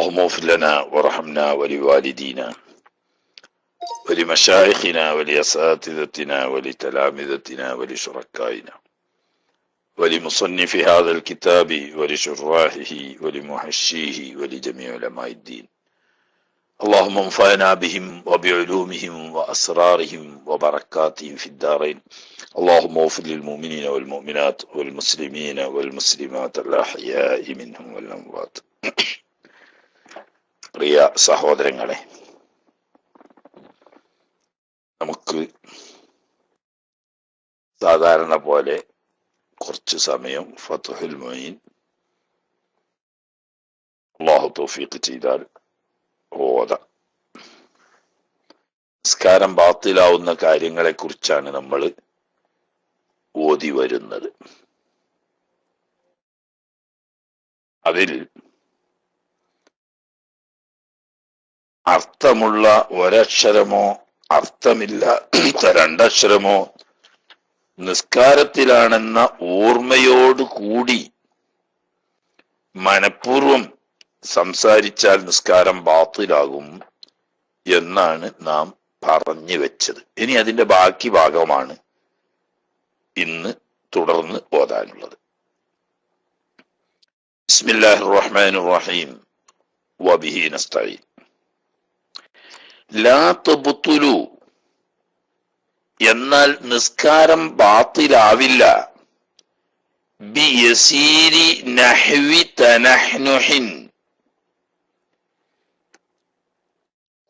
اللهم اغفر لنا وارحمنا ولوالدينا ولمشايخنا ولأساتذتنا ولتلامذتنا ولشركائنا ولمصنف هذا الكتاب ولشراحه ولمحشيه ولجميع علماء الدين. اللهم انفعنا بهم وبعلومهم وأسرارهم وبركاتهم في الدارين. اللهم اغفر للمؤمنين والمؤمنات والمسلمين والمسلمات الأحياء منهم والأموات. പ്രിയ സഹോദരങ്ങളെ, നമുക്ക് സാധാരണ പോലെ കുറച്ച് സമയം ഫത്ഹുൽ മുഈൻ അല്ലാഹു തൗഫീഖ് ചെയ്താൽ ഓതാം. നിസ്കാരം ബാത്തിലാവുന്ന കാര്യങ്ങളെ കുറിച്ചാണ് നമ്മൾ ഓതി വരുന്നത്. അതിൽ അർത്ഥമുള്ള ഒരക്ഷരമോ അർത്ഥമില്ലാത്ത രണ്ടക്ഷരമോ നിസ്കാരത്തിലാണെന്ന ഓർമ്മയോട് കൂടി മനഃപൂർവം സംസാരിച്ചാൽ നിസ്കാരം ബാത്തിലാകും എന്നാണ് നാം പറഞ്ഞു വെച്ചത്. ഇനി അതിന്റെ ബാക്കി ഭാഗമാണ് ഇന്ന് തുടർന്ന് ഓതാനുള്ളത്. ബിസ്മില്ലാഹിർ റഹ്മാനിർ റഹീം വബിഹി നസ്തഈൻ. ലാ തബ്തുലു, എന്നാൽ നിസ്കാരം ബാത്തിലാവില്ല, ബിയസീരി നഹ്വി തനഹ്നുഹിൻ,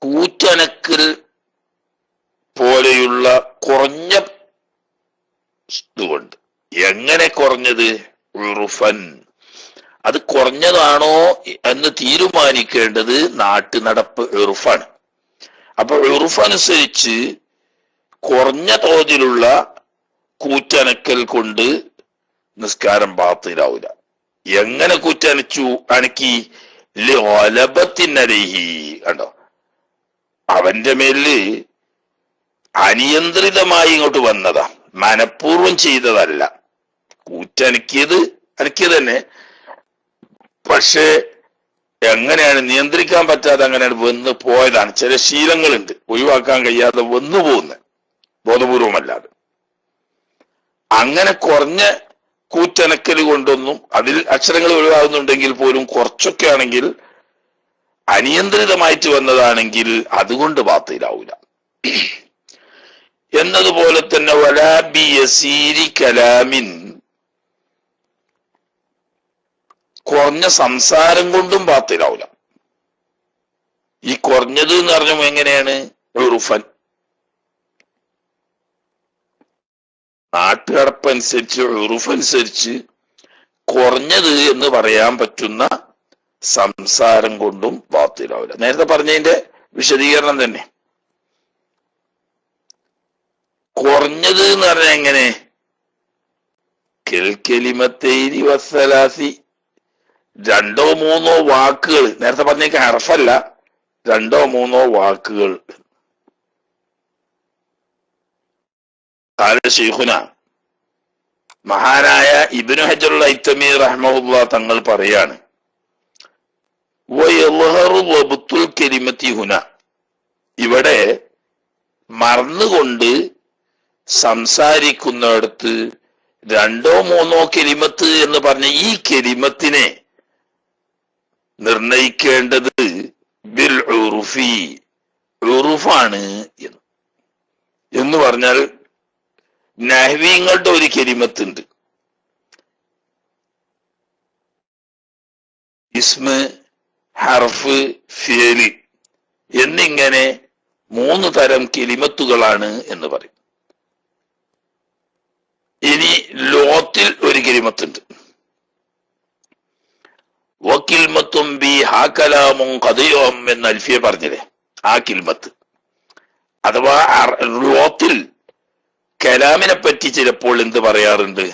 കൂറ്റനക്കൽ പോലെയുള്ള കുറഞ്ഞ ഇതുകൊണ്ട്. എങ്ങനെ കുറഞ്ഞത്? ഉറുഫൻ, അത് കുറഞ്ഞതാണോ എന്ന് തീരുമാനിക്കേണ്ടത് നാട്ടു നടപ്പ് ഉറുഫാണ്. അപ്പൊ ഉറുഫ് അനുസരിച്ച് കുറഞ്ഞ തോതിലുള്ള കൂറ്റനക്കൽ കൊണ്ട് നിസ്കാരം ബാത്തിലാവില്ല. എങ്ങനെ കൂറ്റനച്ചു? അനക്കി ലബത്തിനലഹി, കണ്ടോ, അവന്റെ മേല് അനിയന്ത്രിതമായി ഇങ്ങോട്ട് വന്നതാ, മനഃപൂർവം ചെയ്തതല്ല. കൂറ്റനക്കിയത് തന്നെ, പക്ഷേ എങ്ങനെയാണ് നിയന്ത്രിക്കാൻ പറ്റാതെ അങ്ങനെയാണ് വന്ന് പോയതാണ്. ചില ശീലങ്ങളുണ്ട് ഒഴിവാക്കാൻ കഴിയാതെ വന്നു പോകുന്നത്, ബോധപൂർവമല്ലാതെ. അങ്ങനെ കുറഞ്ഞ കൂറ്റനക്കൽ കൊണ്ടൊന്നും, അതിൽ അക്ഷരങ്ങൾ ഒഴിവാകുന്നുണ്ടെങ്കിൽ പോലും കുറച്ചൊക്കെ ആണെങ്കിൽ അനിയന്ത്രിതമായിട്ട് വന്നതാണെങ്കിൽ അതുകൊണ്ട് ബാത്തിലാവൂല. എന്നതുപോലെ തന്നെ വലാ ബി യസീരി കലാമിൻ, കുറഞ്ഞ സംസാരം കൊണ്ടും ബാത്തിലാവൂല. ഈ കുറഞ്ഞത് എന്ന് പറഞ്ഞ എങ്ങനെയാണ്? ഉറുഫൻ, നാട്ടുകടപ്പനുസരിച്ച് ഉറുഫനുസരിച്ച് കുറഞ്ഞത് എന്ന് പറയാൻ പറ്റുന്ന സംസാരം കൊണ്ടും ബാത്തിലാവില്ല. നേരത്തെ പറഞ്ഞതിന്റെ വിശദീകരണം തന്നെ. കുറഞ്ഞത് എന്ന് പറഞ്ഞാൽ എങ്ങനെ? കെൽക്കലിമത്തേരി വസ്സലാസി, രണ്ടോ മൂന്നോ വാക്കുകൾ. നേരത്തെ പറഞ്ഞേക്ക് ഹർഫല്ല, രണ്ടോ മൂന്നോ വാക്കുകൾ. ശൈഖുന മഹാനായ ഇബ്നു ഹജറുൽ ഹൈതമി റഹ്മഹുല്ലാ തങ്ങൾ പറയാണ്, ഇവിടെ മറന്നുകൊണ്ട് സംസാരിക്കുന്നിടത്ത് രണ്ടോ മൂന്നോ കെലിമത്ത് എന്ന് പറഞ്ഞ ഈ കെലിമത്തിനെ നിർണയിക്കേണ്ടത് ബിൽ ഉറുഫി, ഉറുഫാണ് എന്ന് പറഞ്ഞാൽ നഹ്വിങ്ങളുടെ ഒരു കെലിമത്തുണ്ട്, ഇസ്മ്, ഹർഫ്, ഫിഅല് എന്നിങ്ങനെ 3 തരം കെലിമത്തുകളാണ് എന്ന് പറയും. ഇനി ലോത്തിൽ ഒരു കെലിമത്തുണ്ട്, വക്കിൽമത്തും ബി ഹാ കലാമും കഥയോം എന്ന് അൽഫിയ പറഞ്ഞില്ലേ, ആ കിൽമത്ത്. അഥവാ ലോത്തിൽ കലാമിനെ പറ്റി ചിലപ്പോൾ എന്ത് പറയാറുണ്ട്?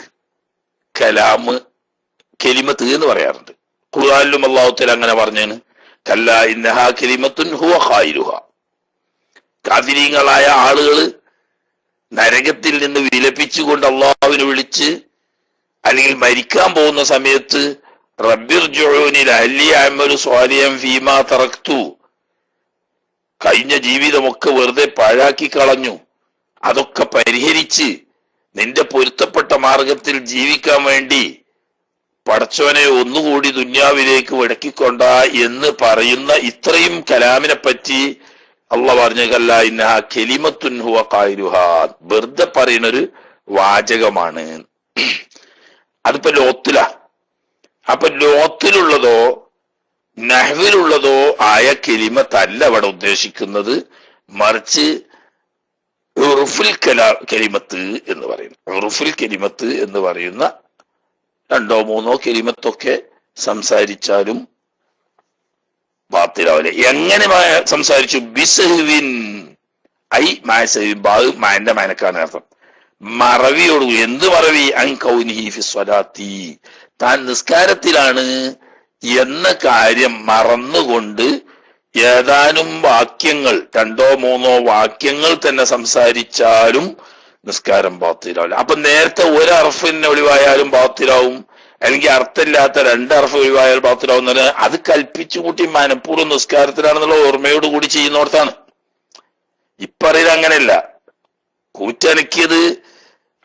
കലാമ്, കെലിമത്ത് എന്ന് പറയാറുണ്ട്. ഖുർആനിലും അല്ലാഹു തആല അങ്ങനെ പറഞ്ഞാണ്, കല്ലാ ഇന്നഹാ കലിമത്തുൻ ഹുവ ഖായിലുഹാ. കാഫിരീങ്ങളായ ആളുകൾ നരകത്തിൽ നിന്ന് വിലപിച്ചുകൊണ്ട് അള്ളാഹുവിനെ വിളിച്ച് അല്ലെങ്കിൽ മരിക്കാൻ പോകുന്ന സമയത്ത് റബ്ബിർജിഊനി ലഅല്ലി അഅമലു സ്വാലിഹൻ ഫീമാ തറക്തു, കഴിഞ്ഞ ജീവിതമൊക്കെ വെറുതെ പാഴാക്കി കളഞ്ഞു, അതൊക്കെ പരിഹരിച്ച് നിന്റെ പൊരുത്തപ്പെട്ട മാർഗത്തിൽ ജീവിക്കാൻ വേണ്ടി പടച്ചോനെ ഒന്നുകൂടി ദുന്യാവിലേക്ക് വടക്കിക്കൊണ്ട എന്ന് പറയുന്ന ഇത്രയും കലാമിനെ പറ്റി അള്ളാഹ് പറഞ്ഞല്ല, ഇന്നഹ കലിമത്തുൻ ഹുവ ഖായിലുഹാ, വെറുതെ പറയുന്നൊരു വാചകമാണ്. അതിപ്പോ ലോത്തില. അപ്പൊ ലോത്തിലുള്ളതോ നഹ്വിലുള്ളതോ ആയ കലിമത്തല്ല അവിടെ ഉദ്ദേശിക്കുന്നത്, മറിച്ച് ഉറുഫുൽ കലിമത്ത് എന്ന് പറയുന്നു. ഉറുഫുൽ കലിമത്ത് എന്ന് പറയുന്ന രണ്ടോ മൂന്നോ കലിമത്തൊക്കെ സംസാരിച്ചാലും ബാത്തിലാവില്ല. എങ്ങനെ സംസാരിച്ചു? ബിസഹ്വിൻ ഐ മാസഹ്വിൻ, ബാഹ് മാന്റെ മാനക്കാണ് അർത്ഥം. മറവിയോട്. എന്ത് മറവി? അൻ കൗനിഹി ഫി സ്വലാത്തി, താൻ നിസ്കാരത്തിലാണ് എന്ന കാര്യം മറന്നുകൊണ്ട് ഏതാനും വാക്യങ്ങൾ, രണ്ടോ മൂന്നോ വാക്യങ്ങൾ തന്നെ സംസാരിച്ചാലും നിസ്കാരം ബാത്തിലാവില്ല. അപ്പൊ നേരത്തെ ഒരു അർഫിന് ഒഴിവായാലും ബാത്തിലാവും, അല്ലെങ്കിൽ അർത്ഥമില്ലാത്ത രണ്ട് അർഫ് ഒഴിവായാൽ ബാത്തിലാവും. അത് കൽപ്പിച്ചു കൂട്ടി മനഃപൂർവ്വം നിസ്കാരത്തിലാണെന്നുള്ള ഓർമ്മയോട് കൂടി ചെയ്യുന്നോടത്താണ്. ഇപ്പറയത് അങ്ങനെയല്ല. കൂറ്റനക്കിയത്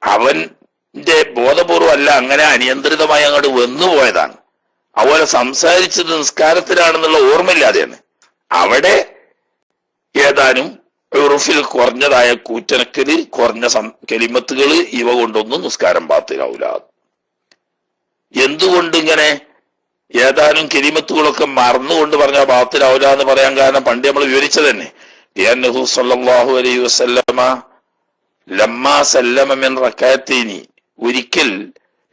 അവന്റെ ബോധപൂർവം അല്ല, അങ്ങനെ അനിയന്ത്രിതമായി അങ്ങോട്ട് വന്നുപോയതാണ്. അതുപോലെ സംസാരിച്ചത് നിസ്കാരത്തിലാണെന്നുള്ള ഓർമ്മയില്ലാതെയാണ്. അവിടെ ഏതാനും ഉറുഫിൽ കുറഞ്ഞതായ കൂറ്റനക്കല്, കുറഞ്ഞ കലിമത്തുകള്, ഇവ കൊണ്ടൊന്നും നിസ്കാരം ബാത്തിലാവൂല. എന്തുകൊണ്ട് ഇങ്ങനെ ഏതാനും കലിമത്തുകളൊക്കെ മറന്നുകൊണ്ട് പറഞ്ഞാൽ ബാത്തിലാവൂല എന്ന് പറയാൻ കാരണം പണ്ട് നമ്മൾ വിവരിച്ചത് തന്നെ. ലിഅന്നഹു സ്വല്ലല്ലാഹു അലൈഹി വസല്ലമ ലമ്മാ സല്ലമ മിൻ റകഅത്തൈനി, ഒരിക്കൽ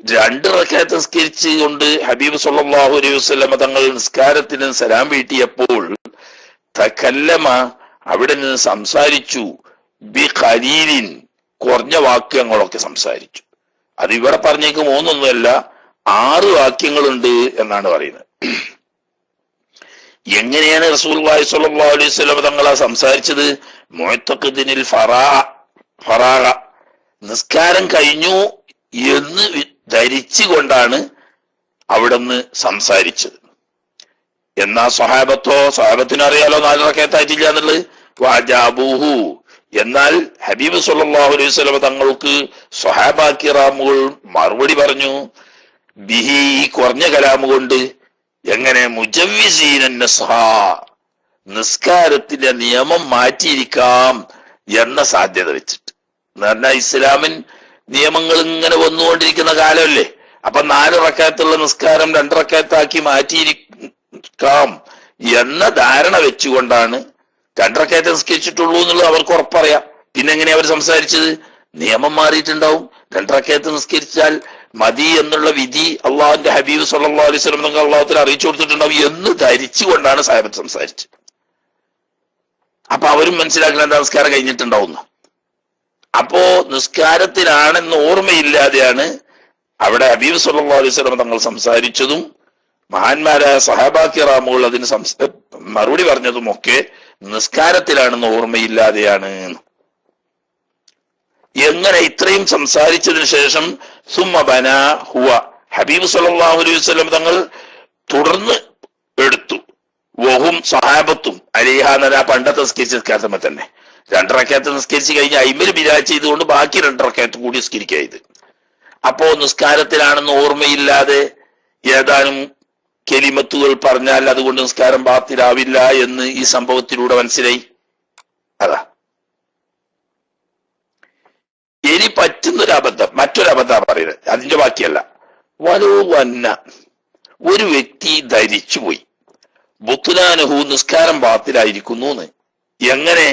2 റകഅത്ത് നിസ്കരിച്ച് കൊണ്ട് ഹബീബ് സ്വല്ലല്ലാഹു അലൈഹി വസല്ലമ തങ്ങൾ നിസ്കാരത്തിന് സലാം വീട്ടിയപ്പോൾ തകല്ലമ, അവിടെ നിന്ന് സംസാരിച്ചു, ബി ഖലീലിൻ, കുറഞ്ഞ വാക്യങ്ങളൊക്കെ സംസാരിച്ചു. അത് ഇവിടെ പറഞ്ഞേക്ക് 3 ഒന്നുമല്ല, 6 വാക്യങ്ങളുണ്ട് എന്നാണ് പറയുന്നത്. എങ്ങനെയാണ് റസൂലുള്ളാഹി സ്വല്ലല്ലാഹു അലൈഹി വസല്ലം തങ്ങളാ സംസാരിച്ചത്? മുഅത്തഖിദിനിൽ ഫറാഗ, നിസ്കാരം കഴിഞ്ഞു എന്ന് ധരിച്ചുകൊണ്ടാണ് അവിടുന്ന് സംസാരിച്ചത്. എന്നാ സ്വഹാബത്തിന് അറിയാലോ 4 റകഅത്തായിട്ടില്ല എന്നുള്ളത്. വഅജാബൂഹു, എന്നാൽ ഹബീബ് സ്വല്ലല്ലാഹു അലൈഹി വസല്ലം തങ്ങൾക്ക് സ്വഹാബാ കിറാമുകൾ മറുപടി പറഞ്ഞു, ബിഹി, ഈ കുറഞ്ഞ കലാമ് കൊണ്ട്. എങ്ങനെ? മുജവ്വിസീന നസ്ഹ, നിസ്കാരത്തിന്റെ നിയമം മാറ്റിയിരിക്കാം എന്ന സാധ്യത വെച്ചിട്ട്. എന്ന് പറഞ്ഞാൽ ഇസ്ലാമിൻ നിയമങ്ങൾ ഇങ്ങനെ വന്നുകൊണ്ടിരിക്കുന്ന കാലമല്ലേ. അപ്പൊ 4 റകഅത്തുള്ള നിസ്കാരം 2 റകഅത്താക്കി മാറ്റിയിരിക്കാം എന്ന ധാരണ വെച്ചുകൊണ്ടാണ് 2 റകഅത്ത് നിസ്കരിച്ചിട്ടുള്ളൂ എന്നുള്ളത് അവർക്ക് ഉറപ്പറിയാം. പിന്നെ എങ്ങനെയാ അവർ സംസാരിച്ചത്? നിയമം മാറിയിട്ടുണ്ടാവും, 2 റകഅത്ത് നിസ്കരിച്ചാൽ മതി എന്നുള്ള വിധി അള്ളാഹുന്റെ ഹബീബ് സ്വല്ലല്ലാഹു അലൈഹി വസല്ലം തങ്ങൾ അള്ളാഹുവിൽ അറിയിച്ചു കൊടുത്തിട്ടുണ്ടാവും എന്ന് ധരിച്ചുകൊണ്ടാണ് സാഹിബത്ത് സംസാരിച്ചത്. അപ്പൊ അവരും മനസ്സിലാക്കുന്ന എന്താ, നിസ്കാരം കഴിഞ്ഞിട്ടുണ്ടാവുന്നു. അപ്പോ നിസ്കാരത്തിലാണെന്ന് ഓർമ്മയില്ലാതെയാണ് അവിടെ ഹബീബ് സ്വല്ലല്ലാഹു അലൈഹി വസല്ലം തങ്ങൾ സംസാരിച്ചതും മഹാന്മാരായ സഹാബാ കിറാമുകൾ അതിന് മറുപടി പറഞ്ഞതും ഒക്കെ നിസ്കാരത്തിലാണെന്ന് ഓർമ്മയില്ലാതെയാണ്. എങ്ങനെ? ഇത്രയും സംസാരിച്ചതിന് ശേഷം സുമ്മ ബന ഹുവ, ഹബീബ് സ്വല്ലല്ലാഹു അലൈഹി വസല്ലം തങ്ങൾ തുടർന്ന് എടുത്തു, വഹും സഹാബത്തും അലിഹാന, പണ്ടത്തെ നിസ്കരിച്ച തന്നെ 2 റകഅത്ത് നിസ്കരിച്ച് കഴിഞ്ഞ് 50 ബിദഅത്ത് ചെയ്തുകൊണ്ട് ബാക്കി 2 റകഅത്ത് കൂടി നിസ്കരിക്കായത്. അപ്പോ നിസ്കാരത്തിലാണെന്ന് ഓർമ്മയില്ലാതെ ഏതാനും കലിമത്തുകൾ പറഞ്ഞാൽ അതുകൊണ്ട് നിസ്കാരം ബാത്തിലാവില്ല എന്ന് ഈ സംഭവത്തിലൂടെ മനസ്സിലായി. അതാ ഇനി പറ്റുന്നൊരു അബദ്ധം, മറ്റൊരു അബദ്ധം പറയുന്നത്, അതിന്റെ ബാക്കിയല്ല. വലോ വന്ന, ഒരു വ്യക്തി ധരിച്ചുപോയി, ബുത്ലാനഹു, നിസ്കാരം ബാത്തിലായിരിക്കുന്നു എന്ന്. എങ്ങനെ?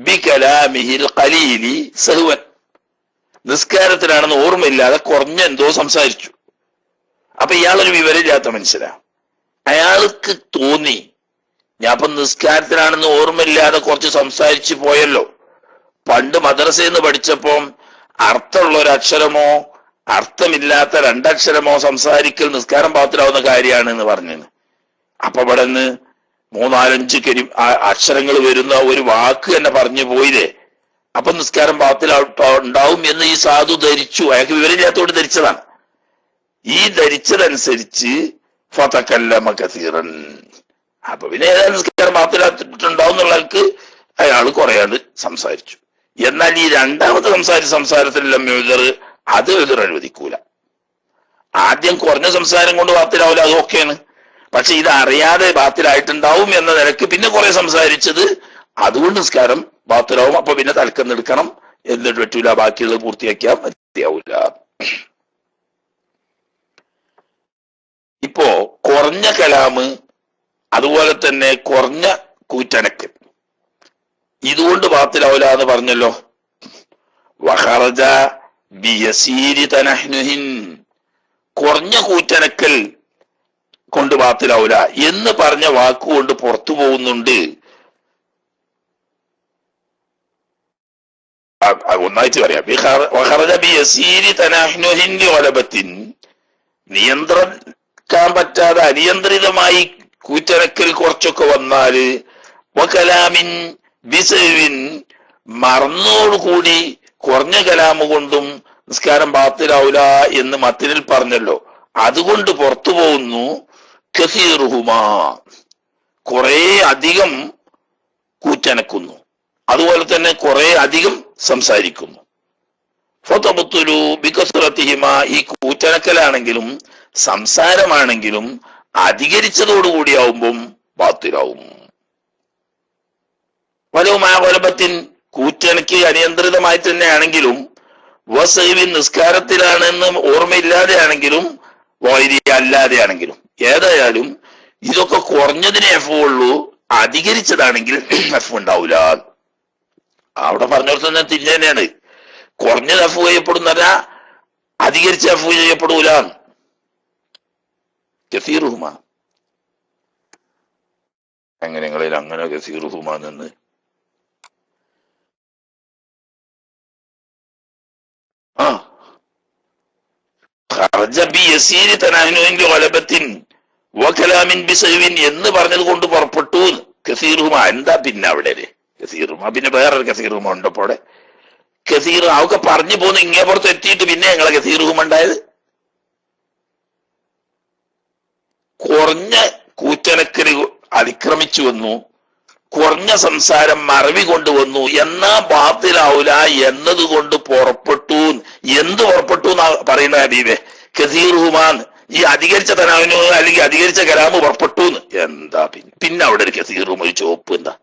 ബി കലാമിഹിൽ ഖലീലി സഹ്വൻ, നിസ്കാരത്തിലാണെന്ന് ഓർമ്മയില്ലാതെ കുറഞ്ഞ എന്തോ സംസാരിച്ചു. അപ്പൊ ഇയാളൊരു വിവരമില്ലാത്ത മനുഷ്യനാ. അയാൾക്ക് തോന്നി, ഞാൻ ഇപ്പൊ നിസ്കാരത്തിലാണെന്ന് ഓർമ്മയില്ലാതെ കുറച്ച് സംസാരിച്ചു പോയല്ലോ. പണ്ട് മദ്രസയിൽ നിന്ന് പഠിച്ചപ്പോ അർത്ഥമുള്ള ഒരു അക്ഷരമോ അർത്ഥമില്ലാത്ത 2 അക്ഷരമോ സംസാരിക്കൽ നിസ്കാരം ബാത്തിലാവുന്ന കാര്യമാണ് എന്ന് പറഞ്ഞു. അപ്പൊ ഇവിടെ നിന്ന് 3-4-5 അക്ഷരങ്ങൾ വരുന്ന ഒരു വാക്ക് തന്നെ പറഞ്ഞു പോയില്ലേ. അപ്പൊ നിസ്കാരം ബാത്തിലാണ്ടാവും എന്ന് ഈ സാധു ധരിച്ചു. അയാൾക്ക് വിവരമില്ലാത്തോട് ധരിച്ചതാണ്. ഈ ധരിച്ചതനുസരിച്ച് ഫതകല്ലമ കസീറൻ. അപ്പൊ പിന്നെ ഏതായാലും നിസ്കാരം ബാത്തിലായിട്ടുണ്ടാവും എന്നുള്ളവർക്ക് അയാൾ കുറയാണ്ട് സംസാരിച്ചു. എന്നാൽ ഈ രണ്ടാമത് സംസാരിച്ച സംസാരത്തിലെല്ലാം എഴുതർ, അത് എഴുതർ അനുവദിക്കൂല. ആദ്യം കുറഞ്ഞ സംസാരം കൊണ്ട് ബാത്തിലാവില്ല, അത് ഓക്കെയാണ്. പക്ഷെ ഇത് അറിയാതെ ബാത്തിലായിട്ടുണ്ടാവും എന്ന നിലക്ക് പിന്നെ കുറെ സംസാരിച്ചത്, അതുകൊണ്ട് നിസ്കാരം ബാത്തിലാവും. അപ്പൊ പിന്നെ തലക്കെന്ന് എടുക്കണം, എന്നിട്ട് പറ്റൂല, ബാക്കിയുള്ളത് പൂർത്തിയാക്കിയാൽ മതിയാവൂല. ഇപ്പോ കുറഞ്ഞ കലാമ്, അതുപോലെ തന്നെ കുറഞ്ഞ കൂറ്റനക്ക്, ഇതുകൊണ്ട് ബാത്തിലാവില്ല എന്ന് പറഞ്ഞല്ലോ. വഖറജ ബിയസീരി തനഹ്നുഹിൻ, കുറഞ്ഞ കൂറ്റനക്കൽ കൊണ്ട് ബാത്തിലാവില്ല എന്ന് പറഞ്ഞ വാക്കുകൊണ്ട് പുറത്തു പോകുന്നുണ്ട്. ഒന്നായിട്ട് പറയാം. വഖറജ ബിയസീരി തനഹ്നുഹിൻ വലബത്തിൻ, നിയന്ത്രിക്കാൻ പറ്റാതെ അനിയന്ത്രിതമായി കൂറ്റനക്കൽ കുറച്ചൊക്കെ വന്നാല്, വകലാമിൻ ബിസവിൻ, മറന്നോടുകൂടി കുറഞ്ഞ കലാമ് കൊണ്ടും നിസ്കാരം ബാത്തിലാവൂല എന്ന് മത്തിനിൽ പറഞ്ഞല്ലോ, അതുകൊണ്ട് പുറത്തു പോകുന്നു. കസീറുഹുമാ, കുറെ അധികം കൂറ്റനക്കുന്നു, അതുപോലെ തന്നെ കുറെ അധികം സംസാരിക്കുന്നു. ഫതബത്തുലു ബികസ്റതിഹിമാ, ഈ കൂറ്റനക്കലാണെങ്കിലും സംസാരമാണെങ്കിലും അധികരിച്ചതോടുകൂടിയാവുമ്പം ബാത്തിലാവും. വലവുമായ വലബത്തിൻ, കൂറ്റനക്ക് അനിയന്ത്രിതമായി തന്നെ ആണെങ്കിലും, വസൈവിൻ, നിസ്കാരത്തിലാണെന്ന് ഓർമ്മയില്ലാതെ ആണെങ്കിലും, വൈരി അല്ലാതെ ആണെങ്കിലും, ഏതായാലും ഇതൊക്കെ കുറഞ്ഞതിനെ എഫ് ഉള്ളൂ, അധികരിച്ചതാണെങ്കിൽ എഫ് ഉണ്ടാവില്ല. അവിടെ പറഞ്ഞോടത്ത് തന്നെ തിരിഞ്ഞു തന്നെയാണ്. കുറഞ്ഞത് എഫ് ചെയ്യപ്പെടുന്നല്ല, അധികരിച്ച എഫ് ചെയ്യപ്പെടൂല. കസീറുഹുമ, എങ്ങനെങ്ങളിൽ അങ്ങനെ കസീറുഹുമ നിന്ന് എന്ന് പറഞ്ഞത് കൊണ്ട് പുറപ്പെട്ടു. കസീറുഹുമ എന്താ പിന്നെ അവിടെ കസീറുഹുമ, പിന്നെ വേറൊരു കസീറുഹുമ ഉണ്ടപ്പോടെ. കസീർ അവക്കെ പറഞ്ഞു പോന്ന് ഇങ്ങേ പുറത്ത് എത്തിയിട്ട് പിന്നെ ഞങ്ങളെ കസീറുഹുമ ഉണ്ടായത്. കുറഞ്ഞ കൂറ്റനക്കല് അതിക്രമിച്ചു വന്നു, കുറഞ്ഞ സംസാരം മറവി കൊണ്ടുവന്നു, എന്നാ ബാത്തിലാവൂല എന്നതുകൊണ്ട് പുറപ്പെട്ടു. എന്ത് പുറപ്പെട്ടു എന്നാ പറയുന്ന ഹബീബെ? കസീറുഹുമാൻ, ഈ അധികരിച്ച തനാവിനോ അല്ലെങ്കിൽ അധികരിച്ച കലാമ് പുറപ്പെട്ടു. എന്താ പിന്നെ അവിടെ ഒരു കസീറുഹുമ, ഒരു ചോപ്പ് എന്താ?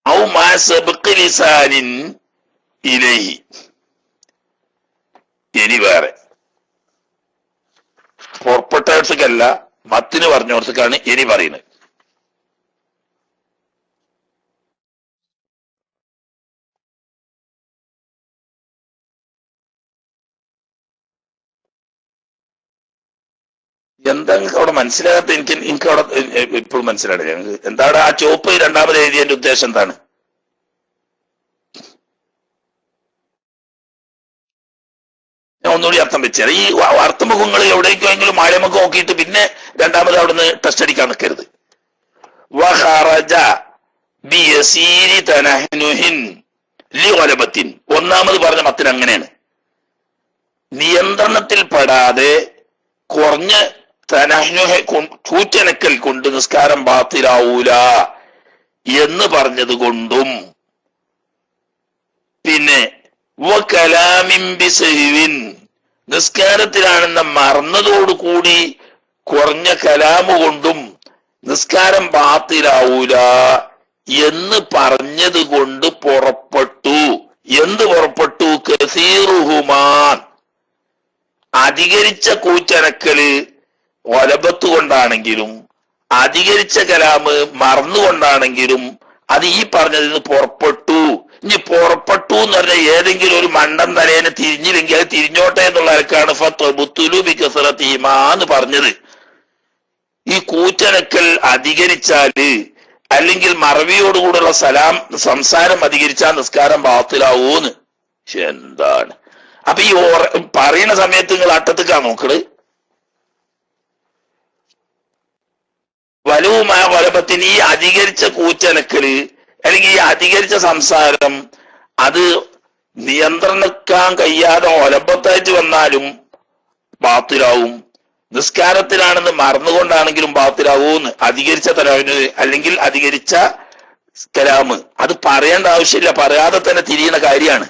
ഔ മാ സബ്ഖി ലിസാനിൻ ഇലൈഹി, ഇനി വേറെ പുറപ്പെട്ടവർക്കല്ല, മത്തിന് പറഞ്ഞവർക്കാണ് ഇനി പറയുന്നത്. എന്താ നിങ്ങൾക്ക് അവിടെ മനസ്സിലാകാത്ത? എനിക്ക് അവിടെ ഇപ്പോഴും മനസ്സിലായില്ല. ഞങ്ങൾക്ക് എന്താണ് ആ ചോപ്പ് രണ്ടാമത് എഴുതിയതിന്റെ ഉദ്ദേശം എന്താണ്? ഞാൻ ഒന്നുകൂടി അർത്ഥം വെച്ചാൽ, ഈ അർത്ഥമുഖങ്ങൾ എവിടേക്കെങ്കിലും മാലമുഖം നോക്കിയിട്ട് പിന്നെ രണ്ടാമത് അവിടുന്ന് ടെസ്റ്റ് അടിക്കാൻ നിൽക്കരുത്. വഖറജ ബിയസീരി തനഹ്നുഹിൻ ലിഗലബത്തിൻ, ഒന്നാമത് പറഞ്ഞ മത്തിന് അങ്ങനെയാണ്. നിയന്ത്രണത്തിൽ പെടാതെ കുറഞ്ഞ തനഹ്നുഹ കൂറ്റനക്കൽ കൊണ്ട് നിസ്കാരം ബാത്തിലാവൂല എന്ന് പറഞ്ഞത് കൊണ്ടും, പിന്നെ വകലാമിൻ ബിസഹ്വിൻ, നിസ്കാരത്തിലാണെന്ന മറന്നതോടുകൂടി കുറഞ്ഞ കലാമു കൊണ്ടും നിസ്കാരം ബാത്തിലാവൂല എന്ന് പറഞ്ഞത് കൊണ്ട് പുറപ്പെട്ടു. എന്ത് പുറപ്പെട്ടു? കസീറുഹുമാൻ, അധികരിച്ച കൂറ്റനക്കല് ഒലബത്ത് കൊണ്ടാണെങ്കിലും അധികരിച്ച കലാമ് മറന്നുകൊണ്ടാണെങ്കിലും അത് ഈ പറഞ്ഞതിൽ നിന്ന് പുറപ്പെട്ടു. ഇനി പുറപ്പെട്ടു എന്ന് പറഞ്ഞാൽ ഏതെങ്കിലും ഒരു മണ്ടൻ തലേനെ തിരിഞ്ഞില്ലെങ്കിൽ അത് തിരിഞ്ഞോട്ടെ എന്നുള്ള ആൾക്കാണ് ഫത്വബുത്തുലു ബികസ്റതിഹിമാ എന്ന് പറഞ്ഞത്. ഈ കൂറ്റനക്കൽ അധികരിച്ചാല് അല്ലെങ്കിൽ മറവിയോടുകൂടെയുള്ള സംസാരം അധികരിച്ചാൽ നിസ്കാരം ബാത്തിലാവൂന്ന്. എന്താണ് അപ്പൊ ഈ പറയുന്ന സമയത്ത് നിങ്ങൾ അട്ടത്തേക്കാ നോക്കണ്. വലവുമായ വലപത്തിന് ഈ അധികരിച്ച കൂറ്റനക്കല് അല്ലെങ്കിൽ ഈ അധികരിച്ച സംസാരം അത് നിയന്ത്രിക്കാൻ കഴിയാതെ ഒലപ്പത്തായിട്ട് വന്നാലും ബാത്തിലാവും. നിസ്കാരത്തിലാണെന്ന് മറന്നുകൊണ്ടാണെങ്കിലും ബാത്തിലാവൂന്ന്. അധികരിച്ച തലാമിന് അല്ലെങ്കിൽ അധികരിച്ച കലാമ് അത് പറയേണ്ട ആവശ്യമില്ല, പറയാതെ തന്നെ തിരിയുന്ന കാര്യമാണ്.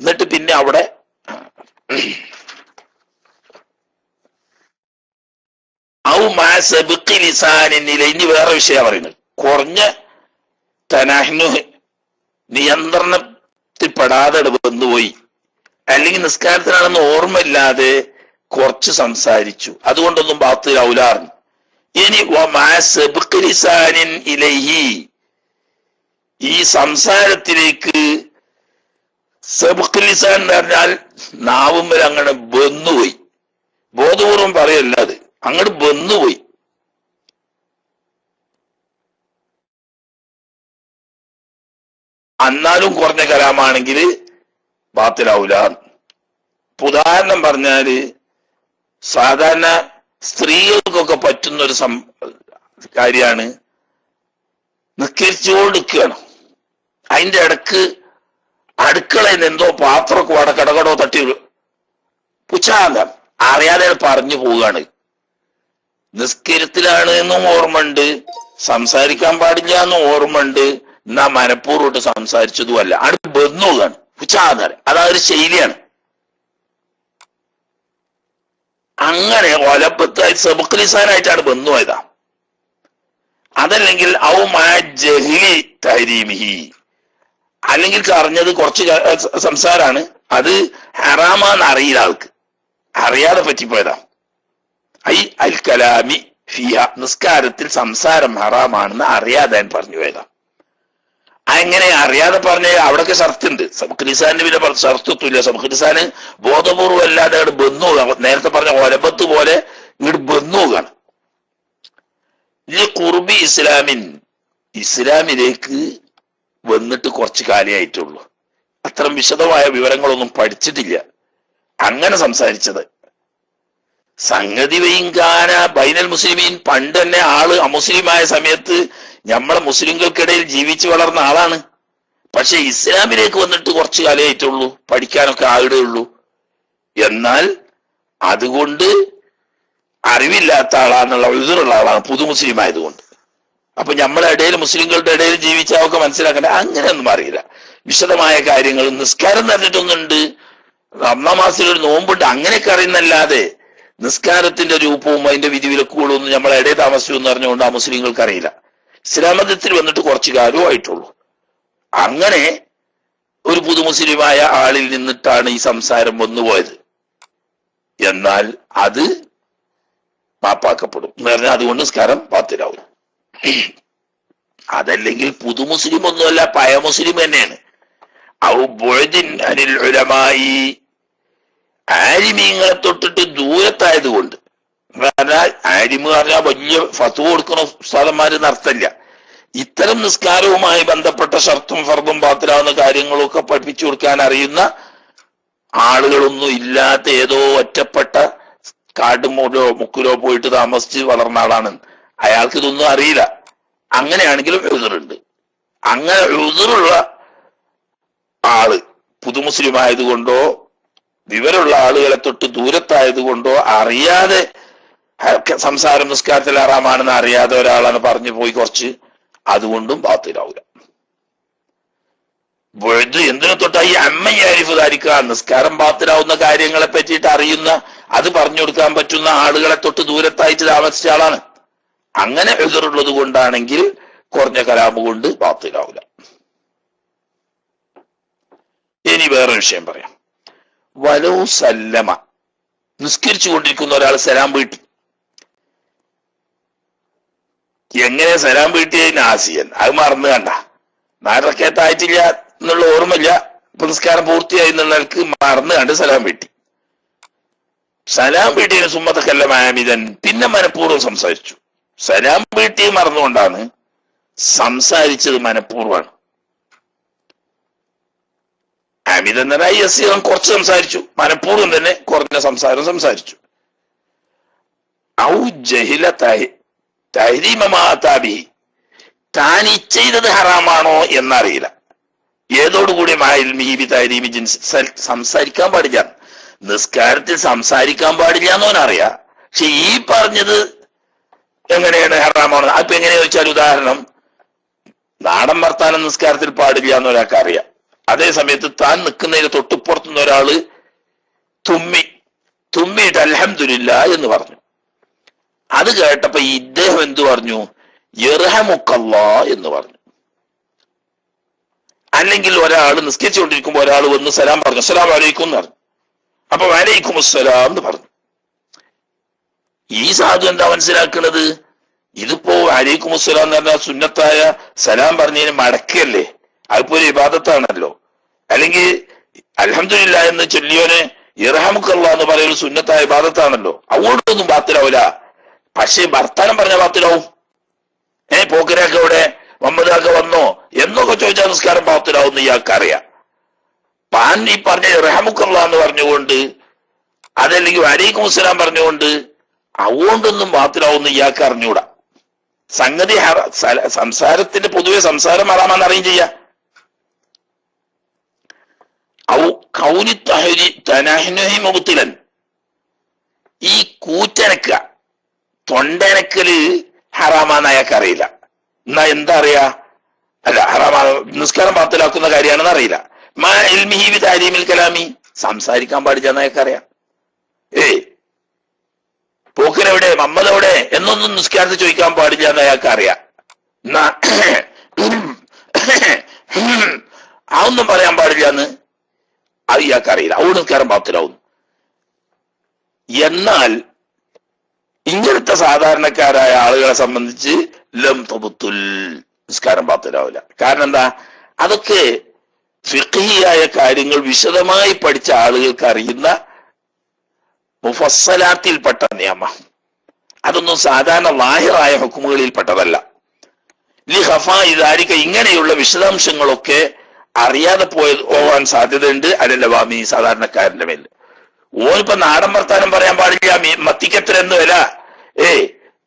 എന്നിട്ട് പിന്നെ അവിടെ ഇനി വേറെ വിഷയം പറയുന്നത്, കുറഞ്ഞ തനാഹ്നു നിയന്ത്രണത്തിൽപ്പെടാതെ വന്നുപോയി, അല്ലെങ്കിൽ നിസ്കാരത്തിനാണെന്ന് ഓർമ്മയില്ലാതെ കുറച്ച് സംസാരിച്ചു, അതുകൊണ്ടൊന്നും ബാത്തിലാവൂലാർന്നു. ഇനി ഇലൈഹി, ഈ സംസാരത്തിലേക്ക് സബ്ഖ് ലിസാൻ എന്ന് പറഞ്ഞാൽ നാവും വരെ അങ്ങനെ വന്നുപോയി, ബോധപൂർവം പറയല്ല, അത് അങ്ങോട്ട് വന്നുപോയി. എന്നാലും കുറഞ്ഞ കലാമാണെങ്കിൽ ബാത്തിലാവൂല. ഉദാഹരണം പറഞ്ഞാല് സാധാരണ സ്ത്രീകൾക്കൊക്കെ പറ്റുന്നൊരു കാര്യമാണ്, നിസ്കരിച്ചുകൊണ്ടിരിക്കുകയാണ്, അതിന്റെ ഇടക്ക് അടുക്കളയിൽ നിന്ന് എന്തോ പാത്രമൊക്കെ വട കടകടോ തട്ടി പുച്ഛാന്തം അറിയാതെ പറഞ്ഞു പോവുകയാണ്. നിസ്കരിത്തിലാണ് എന്നും ഓർമ്മയുണ്ട്, സംസാരിക്കാൻ പാടില്ല എന്നും ഓർമ്മയുണ്ട്, എന്നാ മനഃപൂർവ്വം സംസാരിച്ചതും അല്ല, അടുത്ത് ബന്ധുവാണ് പുച്ഛാന്തരം. അതൊരു ശൈലിയാണ്. അങ്ങനെ ഒലപ്പത്തായി സബ്ഖ് ലിസാനായിട്ടാണ് ബന്ധുവായതാ. അതല്ലെങ്കിൽ ഔ മാ ജഹ്ലി തഹരീമിഹി, അല്ലെങ്കിൽ അറിഞ്ഞത് കുറച്ച് സംസാരാണ്, അത് ഹറാമാന്ന് അറിയില്ല, ആൾക്ക് അറിയാതെ പറ്റിപ്പോയതാ. ഐ അൽ കലാമി ഫിഹ, നിസ്കാരത്തിൽ സംസാരം ഹറാമാണെന്ന് അറിയാതെ പറഞ്ഞു പോയതാ. അങ്ങനെ അറിയാതെ പറഞ്ഞ അവിടൊക്കെ ഷർത്തുണ്ട്. സബ്ഖ് ലിസാനിന് പിന്നെ ഷർത്തുമില്ല. സബ്ഖ് ലിസാന് ബോധപൂർവ്വം അല്ലാതെ ഇവിടെ ബന്ധുവാണ്, നേരത്തെ പറഞ്ഞ ഒലബത്ത് പോലെ ഇവിടെ ബന്ധുവാണ്. ഈ ഖുർബി ഇസ്ലാമിൻ, ഇസ്ലാമിലേക്ക് വന്നിട്ട് കുറച്ച് കാലമായിട്ടുള്ളൂ, അത്തരം വിശദമായ വിവരങ്ങളൊന്നും പഠിച്ചിട്ടില്ല, അങ്ങനെ സംസാരിച്ചത്. സംഗതി വൈകാന ബൈനൽ മുസ്ലിമീൻ, പണ്ട് തന്നെ ആള് അമുസ്ലിമായ സമയത്ത് നമ്മളെ മുസ്ലിങ്ങൾക്കിടയിൽ ജീവിച്ചു വളർന്ന ആളാണ്. പക്ഷെ ഇസ്ലാമിലേക്ക് വന്നിട്ട് കുറച്ച് കാലമായിട്ടുള്ളൂ, പഠിക്കാനൊക്കെ ആയിടുള്ളൂ. എന്നാൽ അതുകൊണ്ട് അറിവില്ലാത്ത ആളാന്നുള്ള ഉദറുള്ള ആളാണ്, പുതു മുസ്ലിം ആയതുകൊണ്ട്. അപ്പൊ നമ്മളെ ഇടയിൽ മുസ്ലിങ്ങളുടെ ഇടയിൽ ജീവിച്ചവർക്ക് മനസ്സിലാക്കണ്ട, അങ്ങനെയൊന്നും അറിയില്ല. വിശദമായ കാര്യങ്ങൾ നിസ്കാരം പറഞ്ഞിട്ടൊന്നുണ്ട്, റമദാൻ മാസത്തിൽ ഒരു നോമ്പുണ്ട്, അങ്ങനെയൊക്കെ അറിയുന്നല്ലാതെ നിസ്കാരത്തിന്റെ രൂപവും അതിന്റെ വിധിവിലക്കുകളും ഒന്നും നമ്മളെ ഇടയിൽ താമസിച്ചു എന്ന് പറഞ്ഞുകൊണ്ട് ആ മുസ്ലിങ്ങൾക്ക് അറിയില്ല. ഇസ്ലാം മതത്തിൽ വന്നിട്ട് കുറച്ചു കാലമായിട്ടുള്ളൂ. അങ്ങനെ ഒരു പുതു മുസ്ലിമായ ആളിൽ നിന്നിട്ടാണ് ഈ സംസാരം വന്നുപോയത്. എന്നാൽ അത് മാപ്പാക്കപ്പെടും എന്ന് പറഞ്ഞാൽ അതുകൊണ്ട് നിസ്കാരം ബാത്തിലാവും. അതല്ലെങ്കിൽ പുതു മുസ്ലിം ഒന്നുമല്ല, പഴയ മുസ്ലിം തന്നെയാണ്. ഔ ബുഅദിൻ അനിൽ ഉലമായി, ആലിമീങ്ങളെ തൊട്ടിട്ട് ദൂരത്തായത് കൊണ്ട്. പറഞ്ഞാൽ ആലിമ് പറഞ്ഞാൽ വലിയ ഫത്വ കൊടുക്കുന്ന ഉസ്താദന്മാരെന്ന് അർത്ഥമില്ല. ഇത്തരം നിസ്കാരവുമായി ബന്ധപ്പെട്ട ഷർത്തും ഫർദും ബാത്തിലാവുന്ന കാര്യങ്ങളൊക്കെ പഠിപ്പിച്ചു കൊടുക്കാൻ അറിയുന്ന ആളുകളൊന്നും ഇല്ലാത്ത ഏതോ ഒറ്റപ്പെട്ട കാടുമൂലോ മുക്കിലോ പോയിട്ട് താമസിച്ച് വളർന്ന ആളാണ്, അയാൾക്ക് ഇതൊന്നും അറിയില്ല. അങ്ങനെയാണെങ്കിലും ഉദറുണ്ട്. അങ്ങനെ ഉദറുള്ള ആള് പുതുമുസ്ലിം ആയതുകൊണ്ടോ വിവരമുള്ള ആളുകളെ തൊട്ട് ദൂരത്തായതുകൊണ്ടോ അറിയാതെ സംസാരം നിസ്കാരത്തിൽ ഹറാമാണെന്ന് അറിയാതെ ഒരാളാണ് പറഞ്ഞു പോയി കുറച്ച്, അതുകൊണ്ടും ബാത്തിലാവൂല. എന്തിനെ തൊട്ടായി അമ്മയാരിഫ് ധാരിക്കുക, നിസ്കാരം ബാത്തിലാവുന്ന കാര്യങ്ങളെ പറ്റിയിട്ട് അറിയുന്ന, അത് പറഞ്ഞു കൊടുക്കാൻ പറ്റുന്ന ആളുകളെ തൊട്ട് ദൂരത്തായിട്ട് താമസിച്ച ആളാണ്. അങ്ങനെ എതിറുള്ളത് കൊണ്ടാണെങ്കിൽ കുറഞ്ഞ കലാമ് കൊണ്ട് ബാത്തിലാവൂല. ഇനി വേറെ വിഷയം പറയാം. വലോ സല്ലമ, നിസ്കരിച്ചു കൊണ്ടിരിക്കുന്ന ഒരാൾ സലാം വീട്ടി. എങ്ങനെ സലാം വീട്ടിയ നാസിയൻ, അത് മറന്നു കണ്ട, 4 റക്അത്തായിട്ടില്ല എന്നുള്ള ഓർമ്മയില്ല, ഇപ്പൊ നിസ്കാരം പൂർത്തിയായി എന്നുള്ളവർക്ക് മറന്നു കണ്ട് സലാം വീട്ടി. സലാം വീട്ടിയ സുമ്മത്തക്കല്ല മാമിതൻ, പിന്നെ മനഃപൂർവ്വം സംസാരിച്ചു. സലാം വീട്ടി മറന്നുകൊണ്ടാണ്, സംസാരിച്ചത് മനഃപൂർവ്വമാണ്. അമിതൻ യസീറൻ, കുറച്ച് സംസാരിച്ചു, മനഃപൂർവ്വം തന്നെ കുറഞ്ഞ സംസാരം സംസാരിച്ചു. ഔ ജഹില തഹരീമമാതാബി, താൻ ഈ ചെയ്തത് ഹറാമാണോ എന്നറിയില്ല. ഏതോടുകൂടി മായിൽമിഹിബി താരീമി ജിൻസ് സംസാരിക്കാൻ പാടില്ല. നിസ്കാരത്തിൽ സംസാരിക്കാൻ പാടില്ല എന്നോനറിയാം. പക്ഷെ ഈ പറഞ്ഞത് എങ്ങനെയാണ് ഹറാമാണോ? അപ്പൊ എങ്ങനെയാ ചോദിച്ചാൽ, ഉദാഹരണം, നാടൻ വർത്താനം നിസ്കാരത്തിൽ പാടില്ല എന്നൊരാൾക്ക് അറിയാം. അതേ സമയത്ത് താൻ നിൽക്കുന്നതിന് തൊട്ടുപുറത്തുനിന്ന് ഒരാള് തുമ്മിയിട്ട് അൽഹംദുലില്ലാ എന്ന് പറഞ്ഞു. അത് കേട്ടപ്പോ ഇദ്ദേഹം എന്തു പറഞ്ഞു? യർഹമുക്കല്ലാ എന്ന് പറഞ്ഞു. അല്ലെങ്കിൽ ഒരാൾ നിസ്കരിച്ചുകൊണ്ടിരിക്കുമ്പോ ഒരാൾ വന്ന് സലാം പറഞ്ഞു, അസ്സലാമു അലൈക്കും എന്ന് പറഞ്ഞു. അപ്പൊ വലൈക്കും അസ്സലാം എന്ന് പറഞ്ഞു. ഈ സാധു എന്താ മനസ്സിലാക്കുന്നത്? ഇതിപ്പോ വലൈക്കും അസ്സലാം എന്ന് പറഞ്ഞാൽ സുന്നത്തായ സലാം പറഞ്ഞതിന് മടക്കല്ലേ, അതിപ്പോ ഒരു ഇബാദത്താണല്ലോ. അല്ലെങ്കിൽ അൽഹംദുലില്ലാ എന്ന് ചൊല്ലിയോനെ ഇർഹമുക്കല്ലാ എന്ന് പറയുന്ന സുന്നത്തായ ഇബാദത്താണല്ലോ. അതുകൊണ്ടൊന്നും ബാത്തിലാവൂല. പക്ഷെ വർത്താനം പറഞ്ഞ ബാത്തിലാവും. പോക്കരൊക്കെ ഇവിടെ മുഹമ്മദാക്ക വന്നോ എന്നൊക്കെ ചോദിച്ചാൽ നിസ്കാരം ബാത്തിലാവും ഇയാൾക്ക് അറിയാം. പാൻ ഈ പറഞ്ഞ ഇർഹമുക്കല്ലാ എന്ന് പറഞ്ഞുകൊണ്ട്, അതല്ലെങ്കിൽ വലൈക്കും അസ്സലാം പറഞ്ഞുകൊണ്ട് അതുകൊണ്ടൊന്നും ബാത്തിലാവും ഇയാൾക്ക് അറിഞ്ഞൂടാ. സംഗതി സംസാരത്തിന്റെ പൊതുവെ സംസാരം ഹറാമാന്ന് അറിയും ചെയ്യാ. ഈ കൂറ്റനക്ക തൊണ്ടനക്കല് ഹറാമാന്ന് അയാൾക്ക് അറിയില്ല. എന്നാ എന്താ അറിയാ? അല്ല, ഹറാമാ നിസ്കാരം ബാത്തിലാക്കുന്ന കാര്യമാണെന്ന് അറിയില്ല. മാ ഇൽമിഹി ബി താരീമിൽ കലാമി സംസാരിക്കാൻ പാടില്ല എന്ന് അയാൾക്ക് അറിയാം. പോക്കരെവിടെ, മമ്മദ് എവിടെ എന്നൊന്നും നിസ്കാരത്തിൽ ചോദിക്കാൻ പാടില്ല എന്ന് അയാൾക്ക് അറിയാം. എന്നാ അതൊന്നും പറയാൻ പാടില്ല എന്ന് അത് ഇയാൾക്ക് അറിയില്ല. അതുകൊണ്ട് നിസ്കാരം ബാത്തിലാവുന്നു. എന്നാൽ ഇങ്ങനത്തെ സാധാരണക്കാരായ ആളുകളെ സംബന്ധിച്ച് ലം തബുത്തുൽ നിസ്കാരം ബാത്തിലാവില്ല. കാരണം എന്താ? അതൊക്കെ ഫിഖ്ഹിയായ കാര്യങ്ങൾ വിശദമായി പഠിച്ച ആളുകൾക്ക് അറിയുന്ന മുഫസ്സലാത്തിൽപ്പെട്ട നിയമം. അതൊന്നും സാധാരണ ലാഹിറായ ഹുക്കുമുകളിൽപ്പെട്ടതല്ല. ലിഖഫായിദാരിക ഇങ്ങനെയുള്ള വിശദാംശങ്ങളൊക്കെ അറിയാതെ പോകാൻ സാധ്യതയുണ്ട് അലല്ലവാമി സാധാരണക്കാരന്റെ മേൽ. ഓനിപ്പോ നാടൻ വർത്താനം പറയാൻ പാടില്ല, മത്തിക്കെത്ര എന്ന് വില,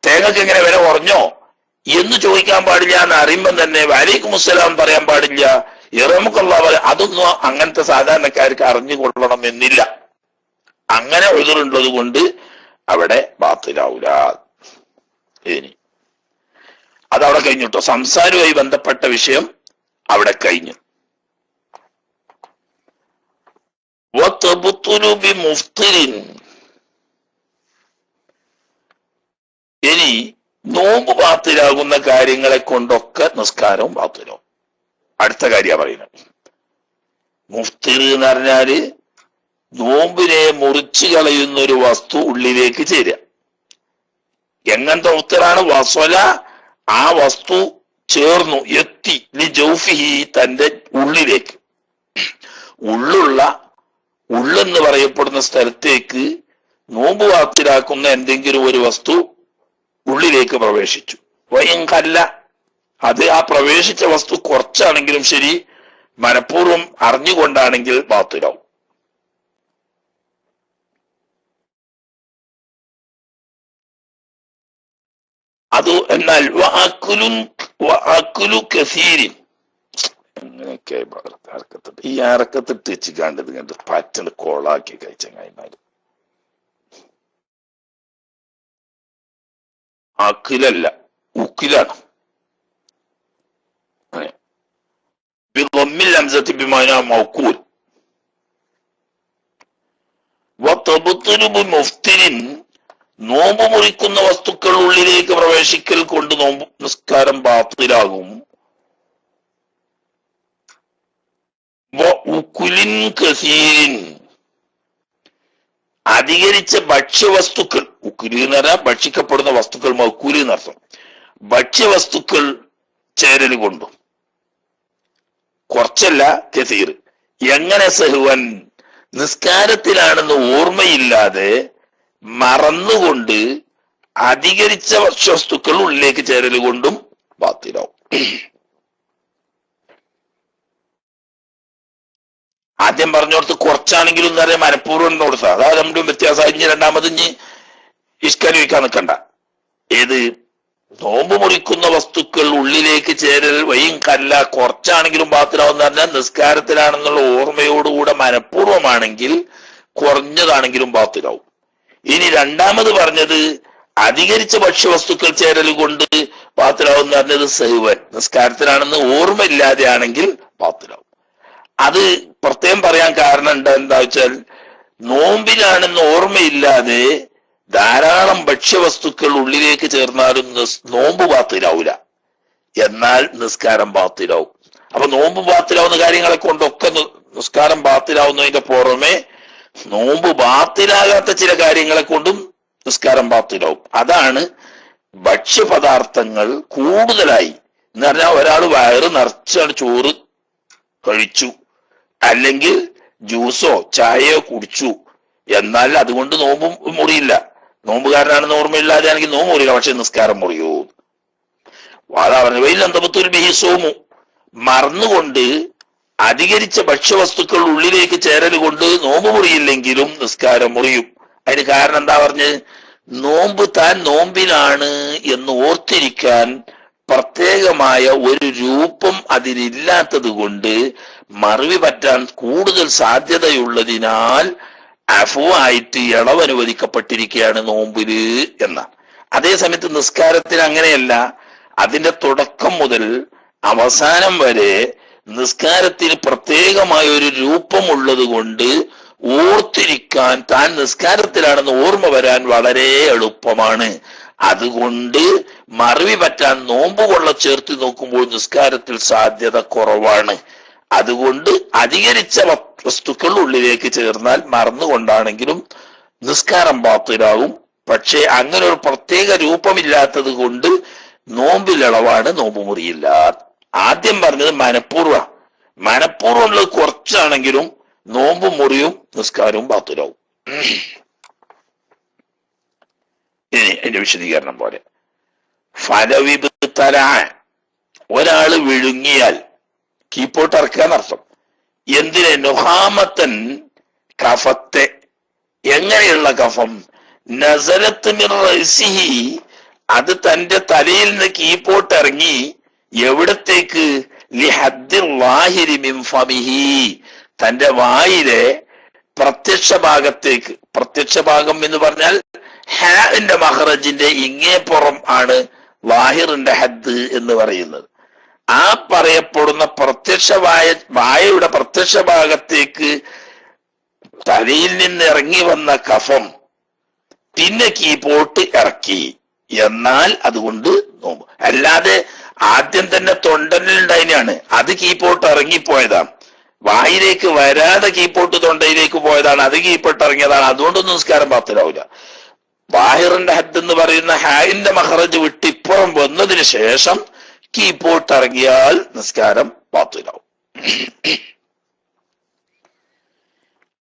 തേങ്ങക്ക് എങ്ങനെ വില കുറഞ്ഞോ എന്ന് ചോദിക്കാൻ പാടില്ല എന്ന് അറിയുമ്പം തന്നെ വലൈക്കും അസ്സലാം പറയാൻ പാടില്ല, ഇറമുക്കല്ലാ അതൊന്നും അങ്ങനത്തെ സാധാരണക്കാർക്ക് അറിഞ്ഞുകൊള്ളണം എന്നില്ല. അങ്ങനെ ഉദറുള്ളത് കൊണ്ട് അവിടെ ബാത്തിലാവൂല. ഇനി അതവിടെ കഴിഞ്ഞു കേട്ടോ. സംസാരവുമായി ബന്ധപ്പെട്ട വിഷയം അവിടെ കഴിഞ്ഞു. ഇനി നോമ്പ് ബാത്തിലാകുന്ന കാര്യങ്ങളെ കൊണ്ടൊക്കെ നിസ്കാരവും ബാത്തിലാവും. അടുത്ത കാര്യമാണ് പറയുന്നത്. മുഫ്തിർ എന്ന് പറഞ്ഞാല് നോമ്പിനെ മുറിച്ചു കളയുന്ന ഒരു വസ്തു ഉള്ളിലേക്ക് ചേരുക. എങ്ങനത്തെ മുഫ്തിറാണ്? വസ്വല, ആ വസ്തു ചേർന്നു, എത്തി ജൗഫിഹി തന്റെ ഉള്ളിലേക്ക്, ഉള്ളെന്ന് പറയപ്പെടുന്ന സ്ഥലത്തേക്ക് നോമ്പ് ബാത്തിലാക്കുന്ന എന്തെങ്കിലും ഒരു വസ്തു ഉള്ളിലേക്ക് പ്രവേശിച്ചു. വയങ്കല്ല, അത് ആ പ്രവേശിച്ച വസ്തു കുറച്ചാണെങ്കിലും ശരി, മനഃപൂർവ്വം അറിഞ്ഞുകൊണ്ടാണെങ്കിൽ ബാത്തിലാവും. അത് എന്നാൽ അങ്ങനെയൊക്കെ അറക്കത്തിട്ട് ഈ അറക്കത്തിട്ട് വെച്ച് കണ്ടത് കണ്ട് പറ്റണ് കോളാക്കി കഴിച്ചങ്ങായിമാര്. അക്കിലല്ല, ഉക്കിലാണ്. നോമ്പ് മുറിക്കുന്ന വസ്തുക്കൾ ഉള്ളിലേക്ക് പ്രവേശിക്കൽ കൊണ്ട് നോമ്പ് നിസ്കാരം ബാത്തിലാകും. അധികരിച്ച ഭക്ഷ്യവസ്തുക്കൾ, ഉക്കുലി എന്ന് പറഞ്ഞാൽ ഭക്ഷിക്കപ്പെടുന്ന വസ്തുക്കൾ, മൗക്കൂലി എന്നർത്ഥം. ഭക്ഷ്യവസ്തുക്കൾ ചേരൽ കൊണ്ടും, കുറച്ചല്ല കസീർ. എങ്ങനെ? സഹുവൻ നിസ്കാരത്തിലാണെന്ന് ഓർമ്മയില്ലാതെ മറന്നുകൊണ്ട് അധികരിച്ച ഭക്ഷ്യവസ്തുക്കൾ ഉള്ളിലേക്ക് ചേരൽ കൊണ്ടും ബാത്തിലാവും. ആദ്യം പറഞ്ഞോടത്ത് കുറച്ചാണെങ്കിലും എന്താ പറയാ, മനഃപൂർവ്വം കൊടുത്താ അതായത് നമ്മുടെ വ്യത്യാസം. ഇനി രണ്ടാമത് ഇനി ഇഷ്കാരി വയ്ക്കാൻ നിൽക്കണ്ട. ഏത് നോമ്പ് മുറിക്കുന്ന വസ്തുക്കൾ ഉള്ളിലേക്ക് ചേരൽ വയും കല്ല കുറച്ചാണെങ്കിലും ബാത്തിലാവുന്ന പറഞ്ഞാൽ നിസ്കാരത്തിലാണെന്നുള്ള ഓർമ്മയോടുകൂടെ മനഃപൂർവ്വമാണെങ്കിൽ കുറഞ്ഞതാണെങ്കിലും ബാത്തിലാവും. ഇനി രണ്ടാമത് പറഞ്ഞത് അധികരിച്ച ഭക്ഷ്യവസ്തുക്കൾ ചേരൽ കൊണ്ട് ബാത്തിലാവും പറഞ്ഞത് സഹ്വൻ, നിസ്കാരത്തിലാണെന്ന് ഓർമ്മയില്ലാതെ ആണെങ്കിൽ ബാത്തിലാവും. അത് പ്രത്യേകം പറയാൻ കാരണം എന്താ വെച്ചാൽ നോമ്പിലാണെന്ന് ഓർമ്മയില്ലാതെ ധാരാളം ഭക്ഷ്യവസ്തുക്കൾ ഉള്ളിലേക്ക് ചേർന്നാലും നോമ്പ് ബാത്തിലാവൂല, എന്നാൽ നിസ്കാരം ബാത്തിലാവും. അപ്പൊ നോമ്പ് ബാത്തിലാവുന്ന കാര്യങ്ങളെ കൊണ്ടൊക്കെ നിസ്കാരം ബാത്തിലാവുന്നതിന്റെ പുറമെ നോമ്പ് ബാത്തിലാകാത്ത ചില കാര്യങ്ങളെ കൊണ്ടും നിസ്കാരം ബാത്തിലാവും. അതാണ് ഭക്ഷ്യപദാർത്ഥങ്ങൾ കൂടുതലായി എന്ന് പറഞ്ഞാൽ ഒരാൾ വയറ് നിറച്ചാണ് ചോറ് കഴിച്ചു, അല്ലെങ്കിൽ ജ്യൂസോ ചായയോ കുടിച്ചു, എന്നാൽ അതുകൊണ്ട് നോമ്പും മുറിയില്ല. നോമ്പുകാരനാണെന്ന് ഓർമ്മയില്ലാതെ ആണെങ്കിൽ നോമ്പ് മുറിയില്ല, പക്ഷെ നിസ്കാരം മുറിയൂ. വാതാ പറഞ്ഞു വൈലന്തപത്തുൽ ബിഹി സോമു, മറന്നുകൊണ്ട് അധികരിച്ച ഭക്ഷ്യവസ്തുക്കൾ ഉള്ളിലേക്ക് ചേരൽ കൊണ്ട് നോമ്പ് മുറിയില്ലെങ്കിലും നിസ്കാരം മുറിയും. അതിന് കാരണം എന്താ പറഞ്ഞ്, നോമ്പ് താൻ നോമ്പിലാണ് എന്ന് ഓർത്തിരിക്കാൻ പ്രത്യേകമായ ഒരു രൂപം അതിലില്ലാത്തത് കൊണ്ട് മറവി പറ്റാൻ കൂടുതൽ സാധ്യതയുള്ളതിനാൽ അഫുവായിട്ട് ഇളവ് അനുവദിക്കപ്പെട്ടിരിക്കുകയാണ് നോമ്പില് എന്നാണ്. അതേസമയത്ത് നിസ്കാരത്തിന് അങ്ങനെയല്ല. അതിന്റെ തുടക്കം മുതൽ അവസാനം വരെ നിസ്കാരത്തിന് പ്രത്യേകമായ ഒരു രൂപമുള്ളത് കൊണ്ട് ഓർത്തിരിക്കാൻ, താൻ നിസ്കാരത്തിലാണെന്ന് ഓർമ്മ വരാൻ വളരെ എളുപ്പമാണ്. അതുകൊണ്ട് മറവി പറ്റാൻ നോമ്പ് കൊള്ള ചേർത്ത് നോക്കുമ്പോൾ നിസ്കാരത്തിൽ സാധ്യത കുറവാണ്. അതുകൊണ്ട് അധികരിച്ച വസ്തുക്കൾ ഉള്ളിലേക്ക് ചേർന്നാൽ മറന്നുകൊണ്ടാണെങ്കിലും നിസ്കാരം ബാത്തിലാവും. പക്ഷെ അങ്ങനെ ഒരു പ്രത്യേക രൂപമില്ലാത്തത് കൊണ്ട് നോമ്പിലിളവാണ്, നോമ്പ് മുറിയില്ല. ആദ്യം പറഞ്ഞത് മനഃപൂർവ്വമുള്ളത് കുറച്ചാണെങ്കിലും നോമ്പ് മുറിയും നിസ്കാരവും ബാത്തിലാവും. ഇനി അതിന്റെ വിശദീകരണം പോലെ ഫലവിബുത്തല, ഒരാള് വിഴുങ്ങിയാൽ കീപ്പോട്ട് ഇറക്കാന്നർത്ഥം. എന്തിനെ? നുഹാമത്തൻ, കഫത്തെ. എങ്ങനെയുള്ള കഫം? നസലത്ത് മിർ റഅ്സിഹി, അത് തന്റെ തലയിൽ നിന്ന് കീപ്പോട്ട് ഇറങ്ങി എവിടത്തേക്ക്? ലിഹദ്ദിൽ ളാഹിരി മിൻ ഫമിഹി, തന്റെ വായിലെ പ്രത്യക്ഷ ഭാഗത്തേക്ക്. പ്രത്യക്ഷ ഭാഗം എന്ന് പറഞ്ഞാൽ ഹാന്റെ മഹ്റജിന്റെ ഇങ്ങേപ്പുറം ആണ് ലാഹിറിന്റെ ഹദ് എന്ന് പറയുന്നത്. ആ പറയപ്പെടുന്ന വായയുടെ പ്രത്യക്ഷ ഭാഗത്തേക്ക് തലയിൽ നിന്ന് ഇറങ്ങി വന്ന കഫം പിന്നെ കീപ്പോട്ട് ഇറക്കി, എന്നാൽ അതുകൊണ്ട് നോമ്പ്. അല്ലാതെ ആദ്യം തന്നെ തൊണ്ടനിലുണ്ടായതിനാണ്, അത് കീപ്പോട്ട് ഇറങ്ങിപ്പോയതാണ്. വായിലേക്ക് വരാതെ കീപ്പോട്ട് തൊണ്ടയിലേക്ക് പോയതാണ്, അത് കീപ്പോട്ട് ഇറങ്ങിയതാണ്. അതുകൊണ്ടൊന്നും നിസ്കാരം ബാത്തിലാവില്ല. വാഹിറിന്റെ ഹദ് എന്ന് പറയുന്ന ഹായിന്റെ മഹ്റജ് വിട്ടിപ്പുറം വന്നതിന് ശേഷം കീപ്പോട്ട് ഇറങ്ങിയാൽ നിസ്കാരം ബാത്തിലാവും.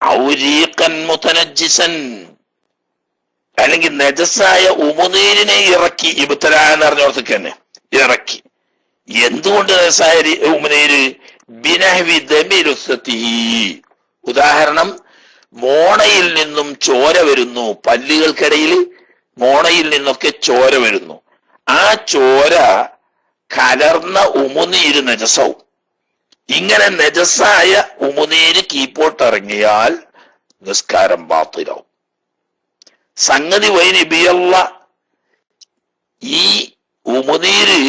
ഔരീഖൻ മുതനജ്ജിസൻ, അല്ലെങ്കിൽ നജസായ ഉമുനീരിനെ ഇറക്കി. ഇബ്തല എന്ന് പറഞ്ഞോർത്തേക്ക് തന്നെ ഇറക്കി. എന്തുകൊണ്ട് നജസായ ഉമുനീര്? ബിനഹ്വി ദമി ലുസ്സതിഹി, ഉദാഹരണം മോണയിൽ നിന്നും ചോര വരുന്നു, പല്ലുകൾക്കിടയിൽ മോണയിൽ നിന്നൊക്കെ ചോര വരുന്നു. ആ ചോര കലർന്ന ഉമുനീര് നജസാവും. ഇങ്ങനെ നജസായ ഉമുനീര് കീപ്പോട്ട് ഇറങ്ങിയാൽ നിസ്കാരം ബാത്തിലാവും. സംഗതി വൈനിബിയല്ല, ഈ ഉമുനീര്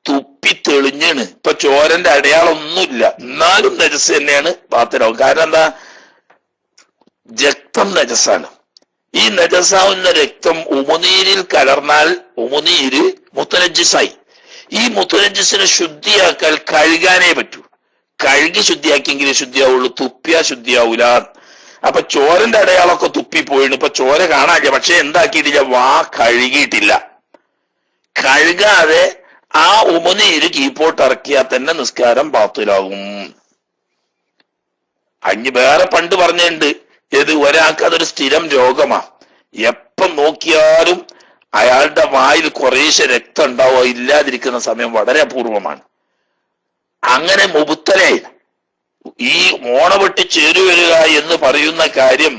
തുപ്പി തെളിഞ്ഞാണ്. ഇപ്പൊ ചോരന്റെ അടയാളമൊന്നുമില്ല, എന്നാലും നജസ് തന്നെയാണ്, ബാത്തിലാവും. കാരണം എന്താ? രക്തം നജസാണ്. ഈ നജസാവുന്ന രക്തം ഉമുനീരിൽ കലർന്നാൽ ഉമുനീര് മുത്തനജ്ജിസായി. ഈ മുത്തനജ്ജിസിനെ ശുദ്ധിയാക്കാൻ കഴുകാനേ പറ്റൂ. കഴുകി ശുദ്ധിയാക്കിയെങ്കിലേ ശുദ്ധിയാവുള്ളൂ, തുപ്പിയാ ശുദ്ധിയാവൂല. അപ്പൊ ചോരന്റെ അടയാളമൊക്കെ തുപ്പിപ്പോയിണ്. ഇപ്പൊ ചോര കാണാനില്ല, പക്ഷെ എന്താക്കിയിട്ടില്ല? വാ കഴുകിയിട്ടില്ല. കഴുകാതെ ആ ഉമുനീര് കീപ്പോട്ട് ഇറക്കിയാൽ തന്നെ നിസ്കാരം ബാത്തിലാകും. അഞ്ഞ് വേറെ പണ്ട് പറഞ്ഞിട്ടുണ്ട്, ഏത് ഒരാൾക്ക് അതൊരു സ്ഥിരം രോഗമാ. എപ്പം നോക്കിയാലും അയാളുടെ വായിൽ കുറേശ്ശെ രക്തം ഉണ്ടാവുക, ഇല്ലാതിരിക്കുന്ന സമയം വളരെ അപൂർവമാണ്. അങ്ങനെ മുബുത്തലേ ഈ മോണ വെട്ടി ചേരുവരിക എന്ന് പറയുന്ന കാര്യം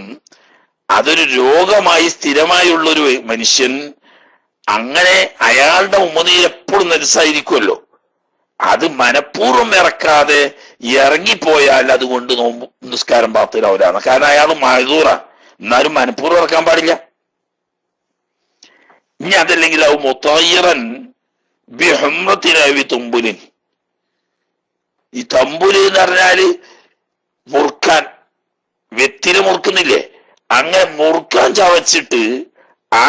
അതൊരു രോഗമായി സ്ഥിരമായുള്ളൊരു മനുഷ്യൻ അങ്ങനെ അയാളുടെ ഉമ്മനീര് എപ്പോഴും നജസായിരിക്കുമല്ലോ, അത് മനഃപൂർവ്വം ഇറക്കാതെ ഇറങ്ങിപ്പോയാൽ അതുകൊണ്ട് നോമ്പ് നിസ്കാരം ബാത്തിലാവൂലാണ്. കാരണം അയാൾ മഅ്ദൂറാണ്, എന്നാലും മനഃപൂർവ്വം ഇറക്കാൻ പാടില്ല. ഇനി അതല്ലെങ്കിൽ അത് മുത്തയ്യിറൻ ബിഹുംറത്തിനായി തുമ്പുലിൻ. ഈ തമ്പുല് എന്ന് പറഞ്ഞാല് മുറുക്കാൻ, വെത്തില് മുറുക്കുന്നില്ലേ, അങ്ങനെ മുറുക്കാൻ ചവച്ചിട്ട് ആ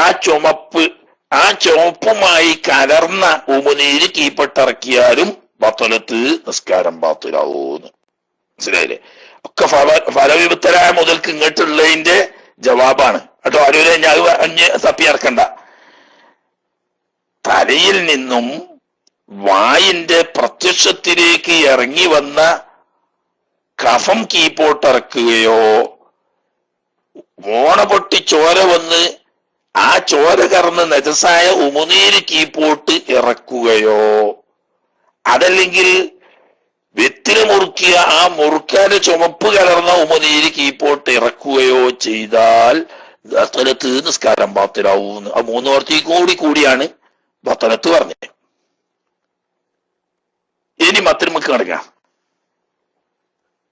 ചുമപ്പുമായി കലർന്ന ഉമിനീര് കീപ്പട്ടിറക്കിയാലും ബത്തലത്ത് നിസ്കാരം ബാത്തിലാവൂന്ന്. മനസ്സിലായില്ലേ? ഒക്കെ ഫലവിപത്തരായ മുതൽക്ക് ഇങ്ങോട്ടുള്ളതിന്റെ ജവാബാണ് കേട്ടോ. ആരും ഞാൻ തപ്പി ഇറക്കണ്ട. തലയിൽ നിന്നും വായിന്റെ പ്രത്യക്ഷത്തിലേക്ക് ഇറങ്ങി വന്ന കഫം കീപ്പോട്ടിറക്കുകയോ, മോണ പൊട്ടി ചോര വന്ന് ആ ചോര കറന്ന് നജസായ ഉമിനീര് കീപ്പോട്ട് ഇറക്കുകയോ, അതല്ലെങ്കിൽ വെത്തില് മുറുക്കിയ ആ മുറുക്കാന്റെ ചുമപ്പ് കലർന്ന ഉമിനീര് കീപ്പോട്ട് ഇറക്കുകയോ ചെയ്താൽ ബത്തലത്ത് നിസ്കാരം ബാത്തിലാവൂന്ന്. ആ മൂന്നോർത്തി കൂടിയാണ് ബത്തലത്ത് പറഞ്ഞത്. ഇനി മത്തിനുമക്ക് കിടക്കാം.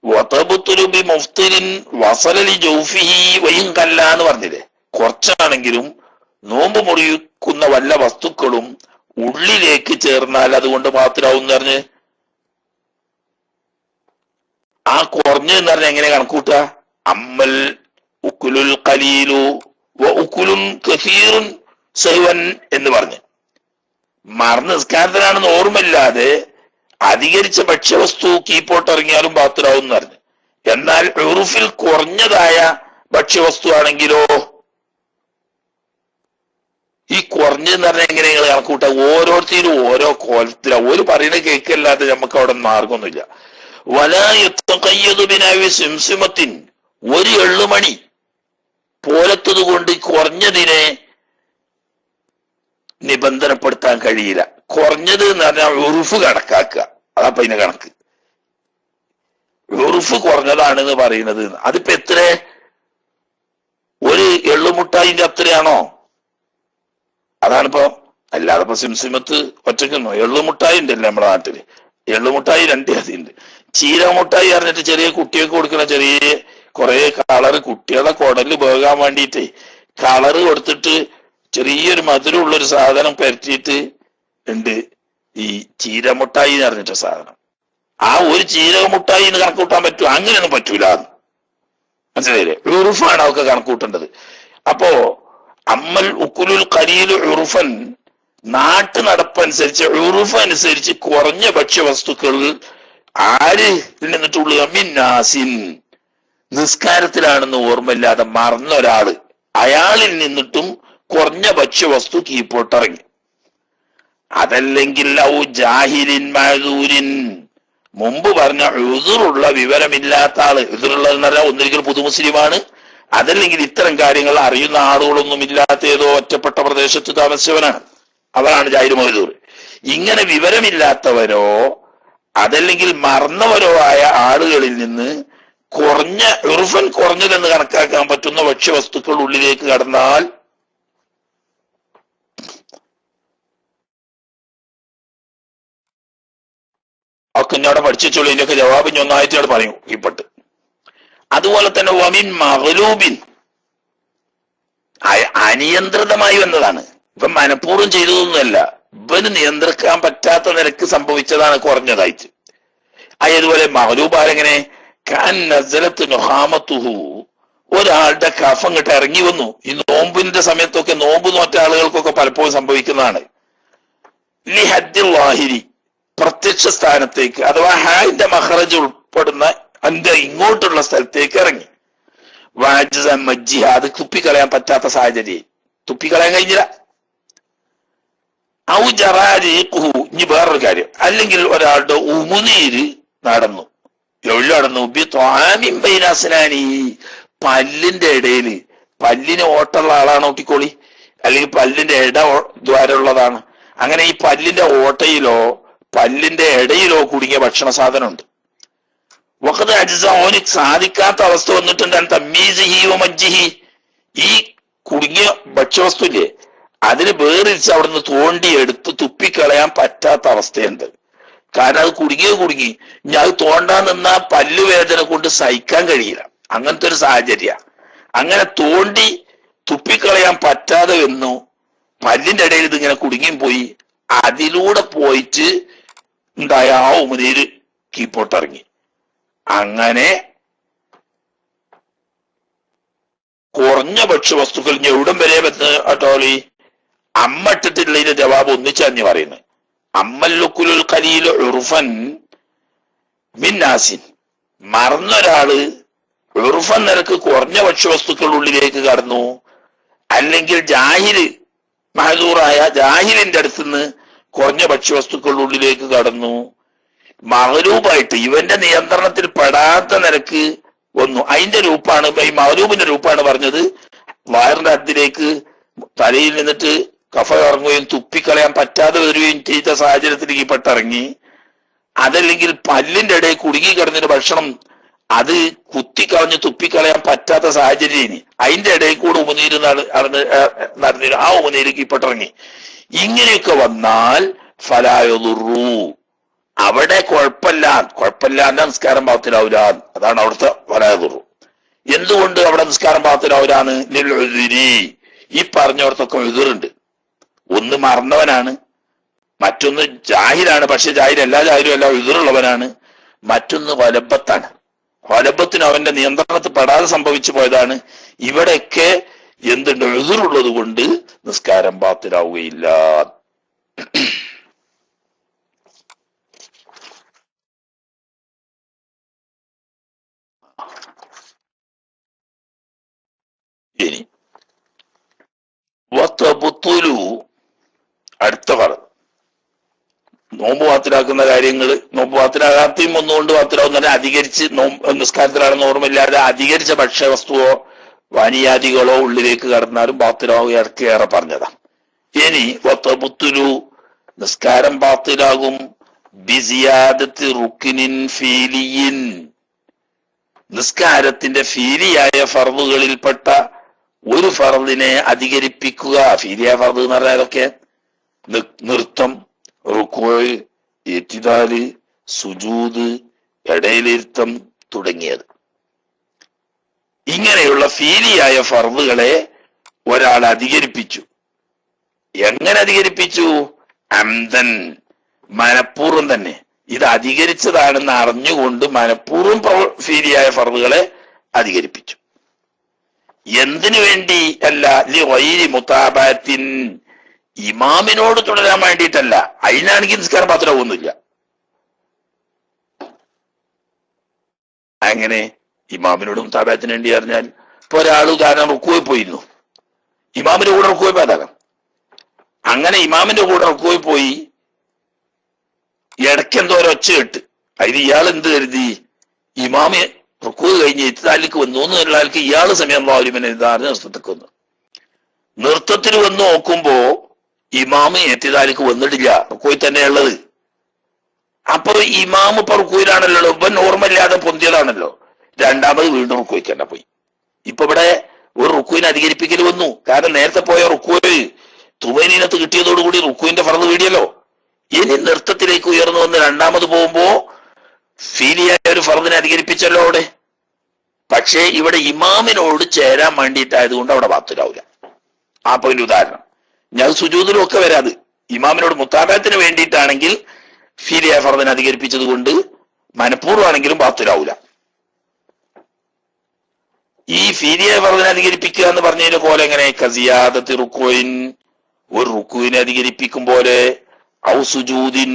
വതബുത്തുലുബി മുഫ്തിരിൻ വസലലി ജൗഫിഹി വയിൻ കല്ല എന്ന് പറഞ്ഞില്ലേ, കുറച്ചാണെങ്കിലും നോമ്പ് മുറിക്കുന്ന വല്ല വസ്തുക്കളും ഉള്ളിലേക്ക് ചേർന്നാൽ അതുകൊണ്ട് മാത്രമാവും എന്ന് പറഞ്ഞ്, ആ കുറഞ്ഞെന്ന് പറഞ്ഞ എങ്ങനെ കണക്കൂട്ടുക? അമ്മൽ ഉക്കുലുൽ ഖലീലു വ ഉക്കുലുൻ കസീറുൻ സഹ്വൻ എന്ന് പറഞ്ഞ് മറന്ന് നിസ്കാരത്തിലാണെന്ന് ഓർമ്മയില്ലാതെ അധികരിച്ച ഭക്ഷ്യവസ്തു കീപ്പോട്ട് ഇറങ്ങിയാലും ബാത്തിലാവും എന്ന് പറഞ്ഞു. എന്നാൽ ഉറുഫിൽ കുറഞ്ഞതായ ഭക്ഷ്യവസ്തു ആണെങ്കിലോ, ഈ കുറഞ്ഞെന്ന് പറഞ്ഞാൽ എങ്ങനെ നിങ്ങൾ കണക്കൂട്ട? ഓരോരുത്തരും ഓരോ കോലത്തില. ഒരു പറയുന്നത് കേൾക്കല്ലാതെ നമുക്ക് അവിടെ മാർഗമൊന്നുമില്ല. സിംസിമത്തിൻ, ഒരു എള്ളുമണി പോലത്തത് കൊണ്ട് കുറഞ്ഞതിനെ നിബന്ധനപ്പെടുത്താൻ കഴിയില്ല. കുറഞ്ഞത് എന്ന് പറഞ്ഞാൽ ഉറുഫ് കണക്കാക്കുക, അതപ്പൊ ഇതിന്റെ കണക്ക്. ഉറുഫ് കുറഞ്ഞതാണെന്ന് പറയുന്നത് അതിപ്പോ എത്ര? ഒരു എള്ളുമുട്ടായിന്റെ അത്രയാണോ? അതാണിപ്പോ. അല്ലാതെ ഇപ്പൊ സിംസിമത്ത് ഒറ്റയ്ക്കുന്നോ? എള്ളുമുട്ടായി ഉണ്ടല്ലേ നമ്മുടെ നാട്ടില്. എള്ളുമുട്ടായി രണ്ട് ജാതിയുണ്ട്. ചീരമുട്ടായി അറിഞ്ഞിട്ട് ചെറിയ കുട്ടികൾക്ക് കൊടുക്കുന്ന ചെറിയ കുറെ കളറ്, കുട്ടികളെ കുടല് പോകാൻ വേണ്ടിയിട്ട് കളറ് കൊടുത്തിട്ട് ചെറിയൊരു മധുരമുള്ളൊരു സാധനം പരത്തിയിട്ട് ഉണ്ട് ഈ ചീരമുട്ടായി എന്ന് പറഞ്ഞിട്ട സാധനം. ആ ഒരു ചീരമുട്ടായി എന്ന് കണക്കൂട്ടാൻ പറ്റുമോ? അങ്ങനെയൊന്നും പറ്റൂല. മനസ്സിലായില്ലേ? ഉറുഫാണ് അവർക്ക് കണക്കൂട്ടേണ്ടത്. അപ്പോ അമ്മൽ ഉക്കുലുൽ ഖലീലു ഉറുഫൻ, നാട്ടു നടപ്പനുസരിച്ച് ഉറുഫ് അനുസരിച്ച് കുറഞ്ഞ ഭക്ഷ്യവസ്തുക്കൾ ആര് നിന്നിട്ടുള്ളൂ? മിന്നാസിൻ, നിസ്കാരത്തിലാണെന്ന് ഓർമ്മയില്ലാതെ മറന്ന ഒരാള്, അയാളിൽ നിന്നിട്ടും കുറഞ്ഞ ഭക്ഷ്യവസ്തു കീപ്പോട്ടിറങ്ങി. അതല്ലെങ്കിൽ ഔ ജാഹിലിൻ മഅ്ദൂരിൻ, മുമ്പ് പറഞ്ഞ ഉദുറുള്ള വിവരമില്ലാത്ത ആള്. ഉദുറുള്ളതെന്ന് പറഞ്ഞാൽ ഒന്നിരിക്കൽ പുതുമുസ്ലിമാണ്, അതല്ലെങ്കിൽ ഇത്തരം കാര്യങ്ങൾ അറിയുന്ന ആളുകളൊന്നും ഇല്ലാത്ത ഏതോ ഒറ്റപ്പെട്ട പ്രദേശത്ത് താമസിച്ചവനാണ്, അവരാണ് ജാഹിൽ മഅ്ദൂർ. ഇങ്ങനെ വിവരമില്ലാത്തവരോ അതല്ലെങ്കിൽ മറന്നവരോ ആയ ആളുകളിൽ നിന്ന് കുറഞ്ഞ ഉറുഫൻ കുറഞ്ഞതെന്ന് കണക്കാക്കാൻ പറ്റുന്ന ഭക്ഷ്യവസ്തുക്കൾ ഉള്ളിലേക്ക് കടന്നാൽ ഒക്കെ ഇന്നോടെ പഠിച്ചോളൂ. ഇതിന്റെയൊക്കെ ജവാബ് ഇനി ഒന്നായിട്ട് അവിടെ പറയും ഇപ്പട്ട്. അതുപോലെ തന്നെ വമിൻ മഗ്ലൂബിൻ, അനിയന്ത്രിതമായി വന്നതാണ്. ഇവൻ മനഃപൂർവ്വം ചെയ്തതൊന്നുമല്ല, ഇവന് നിയന്ത്രിക്കാൻ പറ്റാത്ത നിലക്ക് സംഭവിച്ചതാണ് കുറഞ്ഞതായിട്ട്. അതുപോലെ മഗ്ലൂബ് ആരെങ്ങനെ? കാൻ നസലത്ത് നുഹാമത്തുഹു, ഒരാളുടെ കഫം ഇങ്ങോട്ട് ഇറങ്ങി വന്നു. ഈ നോമ്പിന്റെ സമയത്തൊക്കെ, നോമ്പ് നോറ്റ ആളുകൾക്കൊക്കെ പലപ്പോഴും സംഭവിക്കുന്നതാണ്. ലി ഹദ്ദിൽ വാഹിരി, പ്രത്യക്ഷ സ്ഥാനത്തേക്ക്, അഥവാ ഹാന്റെ മഹ്റജ് ഉൾപ്പെടുന്ന അതിന്റെ ഇങ്ങോട്ടുള്ള സ്ഥലത്തേക്ക് ഇറങ്ങി. വാജിസ മജ്ജിഹ, അത് തുപ്പിക്കളയാൻ പറ്റാത്ത സാഹചര്യം, തുപ്പിക്കളയാൻ കഴിഞ്ഞില്ല. ഔ ജറാരീഖുഹു, ഇനി വേറൊരു കാര്യം, അല്ലെങ്കിൽ ഒരാളുടെ ഉമിനീര് നടന്നു. എവിടെ നടന്നു? ബി ത്വാമിൻ ബൈന അസ്നാനി, പല്ലിന്റെ ഇടയില്. പല്ലിന് ഓട്ടമുള്ള ആളാണ് നോക്കിക്കോളി, അല്ലെങ്കിൽ പല്ലിന്റെ ഇട ദ്വാരമുള്ളതാണ്. അങ്ങനെ ഈ പല്ലിന്റെ ഓട്ടയിലോ പല്ലിന്റെ ഇടയിലോ കുടുങ്ങിയ ഭക്ഷണ സാധനമുണ്ട്. വഖദ് അജ്സ, ഓന് സാധിക്കാത്ത അവസ്ഥ വന്നിട്ടുണ്ട്. തമ്മീസിഹി വ മജ്ജിഹി, ഈ കുടുങ്ങിയ ഭക്ഷ്യവസ്തുല്ലേ അതിന് വേറിച്ച് അവിടുന്ന് തോണ്ടി എടുത്ത് തുപ്പിക്കളയാൻ പറ്റാത്ത അവസ്ഥയുണ്ട്. കാരണം അത് കുടുങ്ങി ഞാൻ അത് തോണ്ടാൻ നിന്നാ പല്ലുവേദന കൊണ്ട് സഹിക്കാൻ കഴിയില്ല. അങ്ങനത്തെ ഒരു സാഹചര്യ. അങ്ങനെ തോണ്ടി തുപ്പിക്കളയാൻ പറ്റാതെ വന്നു. പല്ലിന്റെ ഇടയിൽ ഇതിങ്ങനെ കുടുങ്ങിയും പോയി. അതിലൂടെ പോയിട്ട് ഉണ്ടായ ആ ഉമിനീര് കീപ്പോട്ടിറങ്ങി. അങ്ങനെ കുറഞ്ഞ ഭക്ഷ്യവസ്തുക്കൾ ഇനി എവിടം വരെ പറ്റോളി അമ്മ ഇട്ടിട്ടുള്ളതിന്റെ ജവാബ് ഒന്നിച്ചറിഞ്ഞു പറയുന്നത്. അമ്മല്ലുക്കുലുൽ ഖലീലു ഉറുഫൻ മിന്നാസിൻ, മറന്നൊരാള് ഉറുഫൻ നിരക്ക് കുറഞ്ഞ ഭക്ഷ്യവസ്തുക്കളുടെ ഉള്ളിലേക്ക് കടന്നു, അല്ലെങ്കിൽ ജാഹില് മഹദൂറായ ജാഹിലിന്റെ അടുത്തുനിന്ന് കുറഞ്ഞ ഭക്ഷ്യവസ്തുക്കളുടെ ഉള്ളിലേക്ക് കടന്നു, മഹലൂബായിട്ട് ഇവന്റെ നിയന്ത്രണത്തിൽ പെടാത്ത നിരക്ക് വന്നു. അതിന്റെ രൂപാണ് ഈ മഹലൂബിന്റെ രൂപാണ് പറഞ്ഞത്. വയറിന്റെ അതിലേക്ക് തലയിൽ നിന്നിട്ട് കഫ ഇറങ്ങുകയും തുപ്പിക്കളയാൻ പറ്റാതെ വരികയും ചെയ്ത സാഹചര്യത്തിലേക്ക് പെട്ടിറങ്ങി. അതല്ലെങ്കിൽ പല്ലിന്റെ ഇടയിൽ കുടുങ്ങി കിടന്നിട്ട് ഭക്ഷണം അത് കുത്തിക്കളഞ്ഞ് തുപ്പിക്കളയാൻ പറ്റാത്ത സാഹചര്യം, അതിന്റെ ഇടയിൽ കൂടെ ഉമനീര് നടന്നിട്ട് ആ ഉമനീര് പെട്ടിറങ്ങി. ഇങ്ങനെയൊക്കെ വന്നാൽ ഫലായുറുറു, അവിടെ കുഴപ്പമില്ലാണ്ട് നിസ്കാരം പാകത്തിലാവൂല. അതാണ് അവിടുത്തെ ഫലായുറുറു. എന്തുകൊണ്ട് അവിടെ നിസ്കാരം പാകത്തിലാവൂലാന്ന്? ഈ പറഞ്ഞവർക്കൊക്കെ എതിറുണ്ട്. ഒന്ന് മറന്നവനാണ്, മറ്റൊന്ന് ജാഹിലാണ്. പക്ഷെ ജാഹിൽ എല്ലാ ജാഹിലും എല്ലാം എതിറുള്ളവനാണ്. മറ്റൊന്ന് വലബത്താണ്. വലബത്തിന് അവന്റെ നിയന്ത്രണത്തിൽ പെടാതെ സംഭവിച്ചു പോയതാണ്. ഇവിടെയൊക്കെ എന്തുണ്ട്? എതിറുള്ളത് കൊണ്ട് നിസ്കാരം ബാത്തിലാവുകയില്ല. ഇനി അടുത്ത പറഞ്ഞു നോമ്പ് പാത്തിലാക്കുന്ന കാര്യങ്ങൾ. നോമ്പ് പാത്തിലാകാത്തയും ഒന്നുകൊണ്ട് പാത്തിലാവുന്ന അധികരിച്ച് നിസ്കാരത്തിലാണെന്ന് ഓർമ്മയില്ലാതെ അധികരിച്ച ഭക്ഷ്യവസ്തുവോ വാനിയാദികളോ ഉള്ളിലേക്ക് കടന്നാലും പാത്തിലാവുക ഇടക്കേറെ പറഞ്ഞതാ. ഇനി വത്തബുത്തുലു, നിസ്കാരം പാത്തിലാകും ബിസിയാദത്ത് റുക്കിനിൻ ഫീലിയിൻ, നിസ്കാരത്തിന്റെ ഫീലിയായ ഫർദുകളിൽപ്പെട്ട ഒരു ഫർദിനെ അധികരിപ്പിക്കുക. ഫീലിയായ ഫർദ് എന്ന് പറഞ്ഞാലൊക്കെ നൃത്തം, റുക്കൂഅ്, ഇഅ്തിദാല്, സുജൂദ്, ഇടയിലിരുത്തം തുടങ്ങിയത്. ഇങ്ങനെയുള്ള ഫീലിയായ ഫർദുകളെ ഒരാൾ അധികരിപ്പിച്ചു. എങ്ങനെ അധികരിപ്പിച്ചു? അംദൻ, മനഃപൂർവ്വം തന്നെ. ഇത് അധികരിച്ചതാണെന്ന് അറിഞ്ഞുകൊണ്ട് മനഃപൂർവ്വം ഫീലിയായ ഫർദുകളെ അധികരിപ്പിച്ചു. എന്തിനു വേണ്ടി അല്ല? ലിഗൈരി മുതാബഅത്തിൻ, ഇമാമിനോട് തുടരാൻ വേണ്ടിയിട്ടല്ല. അതിനാണെങ്കിൽ നിസ്കാരം പാത്രമൊന്നുമില്ല. അങ്ങനെ ഇമാമിനോട് മുതാബഅത്തിന് വേണ്ടി അറിഞ്ഞാൽ ഇപ്പൊ ഒരാൾ ഉദാഹരണം റുക്കുവിൽ പോയിരുന്നു, ഇമാമിന്റെ കൂടെ റുക്കുവിൽ പോയതാകാം. അങ്ങനെ ഇമാമിന്റെ കൂടെ റുക്കുവിൽ പോയി ഇടയ്ക്ക് എന്തോ ഒരൊച്ച കേട്ട്. അതിന് ഇയാൾ എന്ത് കരുതി? ഇമാമി റുക്കു കഴിഞ്ഞ് ഇത്തിദാലിക്ക് വന്നു എന്നുള്ള ആൾക്ക് ഇയാള് സമയം നൃത്തത്തിക്ക് വന്നു. നൃത്തത്തിൽ വന്ന് നോക്കുമ്പോ ഇമാമ് എത്തിദാലിക്ക് വന്നിട്ടില്ല, റുക്കുവിൽ തന്നെയുള്ളത്. അപ്പൊ ഇമാമ് ഇപ്പൊ റുക്കുവിലാണല്ലോ, ഇവൻ ഓർമ്മയില്ലാതെ പൊന്തിയതാണല്ലോ. രണ്ടാമത് വീണ്ടും റുക്കുവിക്ക് തന്നെ പോയി. ഇപ്പൊ ഇവിടെ ഒരു റുക്കുവിനെ അധികരിപ്പിക്കൽ വന്നു. കാരണം നേരത്തെ പോയ റുക്കുവിൽ തുമനീനത്ത് കിട്ടിയതോടുകൂടി റുക്കുവിന്റെ ഫർദ് വീടിയല്ലോ. ഇനി നൃത്തത്തിലേക്ക് ഉയർന്നു വന്ന് രണ്ടാമത് പോകുമ്പോ ഫീലിയായ ഒരു ഫർദിനെ അധികരിപ്പിച്ചല്ലോ അവിടെ. പക്ഷേ ഇവിടെ ഇമാമിനോട് ചേരാൻ വേണ്ടിയിട്ടായതുകൊണ്ട് അവിടെ ബാത്തിലാവില്ല. ആ പോയിന്റ് ഉദാഹരണം. ഞാൻ സുജൂദിലും ഒക്കെ വരാത്. ഇമാമിനോട് മുത്താബത്തിന് വേണ്ടിയിട്ടാണെങ്കിൽ ഫീലിയായ ഫർദിനെ അധികരിപ്പിച്ചത് കൊണ്ട് മനഃപൂർവ്വമാണെങ്കിലും ബാത്തിലാവൂല. ഈ ഫീലിയായ ഫർദിനെ അധികരിപ്പിക്കുക എന്ന് പറഞ്ഞതിന്റെ പോലെ എങ്ങനെ? കസിയാദത്ത് റുക്കുവിൻ, ഒരു റുക്കുവിനെ അധികരിപ്പിക്കും പോലെ, ഔ സുജൂദിൻ,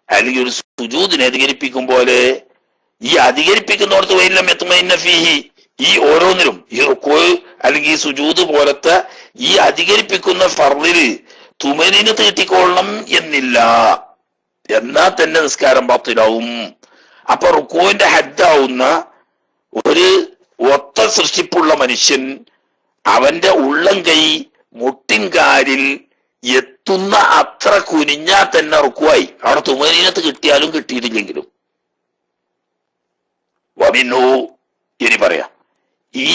അല്ലെങ്കിൽ ഒരു സുജൂദിനെ അധികരിപ്പിക്കും പോലെ. ഈ അധികരിപ്പിക്കുന്നോടത്ത് വൈലം യത്മഇന്ന ഫീഹി, ഈ ഓരോന്നിലും ഈ റുക്കൂ അല്ലെങ്കിൽ ഈ സുജൂദ് പോലത്തെ ഈ അധികരിപ്പിക്കുന്ന ഫർദില് തുമനീനത്ത് കിട്ടിക്കൊള്ളണം എന്നില്ല. എന്നാൽ തന്നെ നിസ്കാരം ബാത്തിലാവും. അപ്പൊ റുക്കൂവിന്റെ ഹദ്ദാവുന്ന ഒരു ഒത്ത സൃഷ്ടിപ്പുള്ള മനുഷ്യൻ അവന്റെ ഉള്ളം കൈ മുട്ടിൻകാരിൽ എത്തുന്ന അത്ര കുനിഞ്ഞാൽ തന്നെ റുക്കുവായി. അവിടെ തുമനീനത്ത് കിട്ടിയാലും കിട്ടിയിട്ടില്ലെങ്കിലും. വമിന്നു, ഇനി പറയാം, ഈ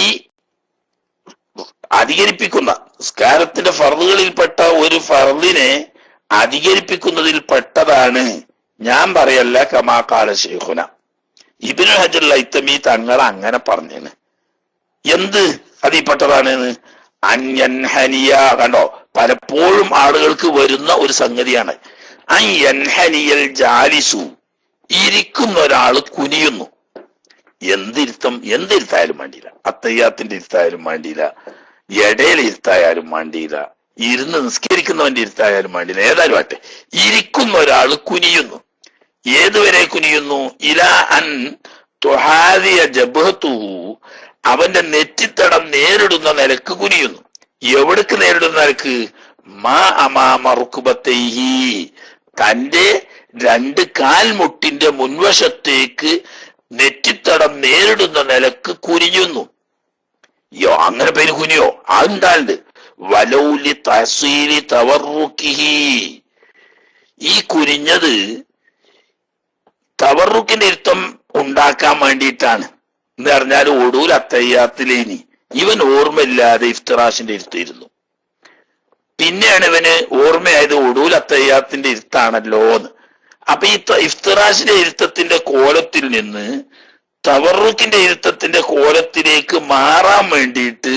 അധികരിപ്പിക്കുന്ന നിസ്കാരത്തിന്റെ ഫർളുകളിൽപ്പെട്ട ഒരു ഫർളിനെ അധികരിപ്പിക്കുന്നതിൽ പെട്ടതാണ്. ഞാൻ പറയല്ല, കമാകാല ശൈഖുന ഇബ്നു ഹജർ ഹൈതമി തങ്ങൾ അങ്ങനെ പറഞ്ഞേന്. എന്ത് അതിൽപ്പെട്ടതാണ്? അൻയൻഹനിയ, കണ്ടോ, പലപ്പോഴും ആളുകൾക്ക് വരുന്ന ഒരു സംഗതിയാണ്. അൻയൻഹനിയൽ ജാലിസു, ഇരിക്കുന്ന ഒരാള് കുനിയുന്നു. എന്തിരുത്തായാലും വേണ്ടിയില്ല, അത്തയ്യാത്തിന്റെ ഇരുത്തായാലും വേണ്ടിയില്ല, ഇടയിൽ ഇരുത്തായാലും വേണ്ടിയില്ല, ഇരുന്ന് നിസ്കരിക്കുന്നവന്റെ ഇരുത്തായാലും വേണ്ടിയില്ല, ഏതായാലും ആട്ടെ, ഇരിക്കുന്ന ഒരാള് കുനിയുന്നു. ഏതുവരെ കുനിയുന്നു? ഇലാ അൻ തുഹാദിയ ജബ്ഹതുഹു, അവന്റെ നെറ്റിത്തടം നേരിടുന്ന നിലക്ക് കുനിയുന്നു. എവിടേക്ക് നേരിടുന്ന നിലക്ക്? മാ അമാമ റുക്ബത്തൈഹി, തന്റെ രണ്ട് കാൽമുട്ടിന്റെ മുൻവശത്തേക്ക് നെറ്റിത്തടം നേരിടുന്ന നിലക്ക് കുനിയുന്നു. അങ്ങനെ പേര് കുനിയോ? അതുണ്ടാണ്ട്. വലൗലി തഹ്സീലി തവറുക്കിഹി, ഈ കുനിഞ്ഞത് തവറുക്കിന്റെ ഇരുത്തം ഉണ്ടാക്കാൻ വേണ്ടിയിട്ടാണ്. എന്ന് പറഞ്ഞാൽ ഒടൂൽ അത്തയ്യാത്തിലേനി ഇവൻ ഓർമ്മയില്ലാതെ ഇഫ്തിറാഷിന്റെ ഇരുത്തിയിരുന്നു. പിന്നെയാണ് ഇവന് ഓർമ്മയായത് ഒടൂൽ അത്തയ്യാത്തിന്റെ ഇരുത്താണല്ലോ എന്ന്. അപ്പൊ ഈ ഇഫ്തിറാഷിന്റെ ഇരുത്തത്തിന്റെ കോലത്തിൽ നിന്ന് തവറുക്കിന്റെ ഇരുത്തത്തിന്റെ കോലത്തിലേക്ക് മാറാൻ വേണ്ടിയിട്ട്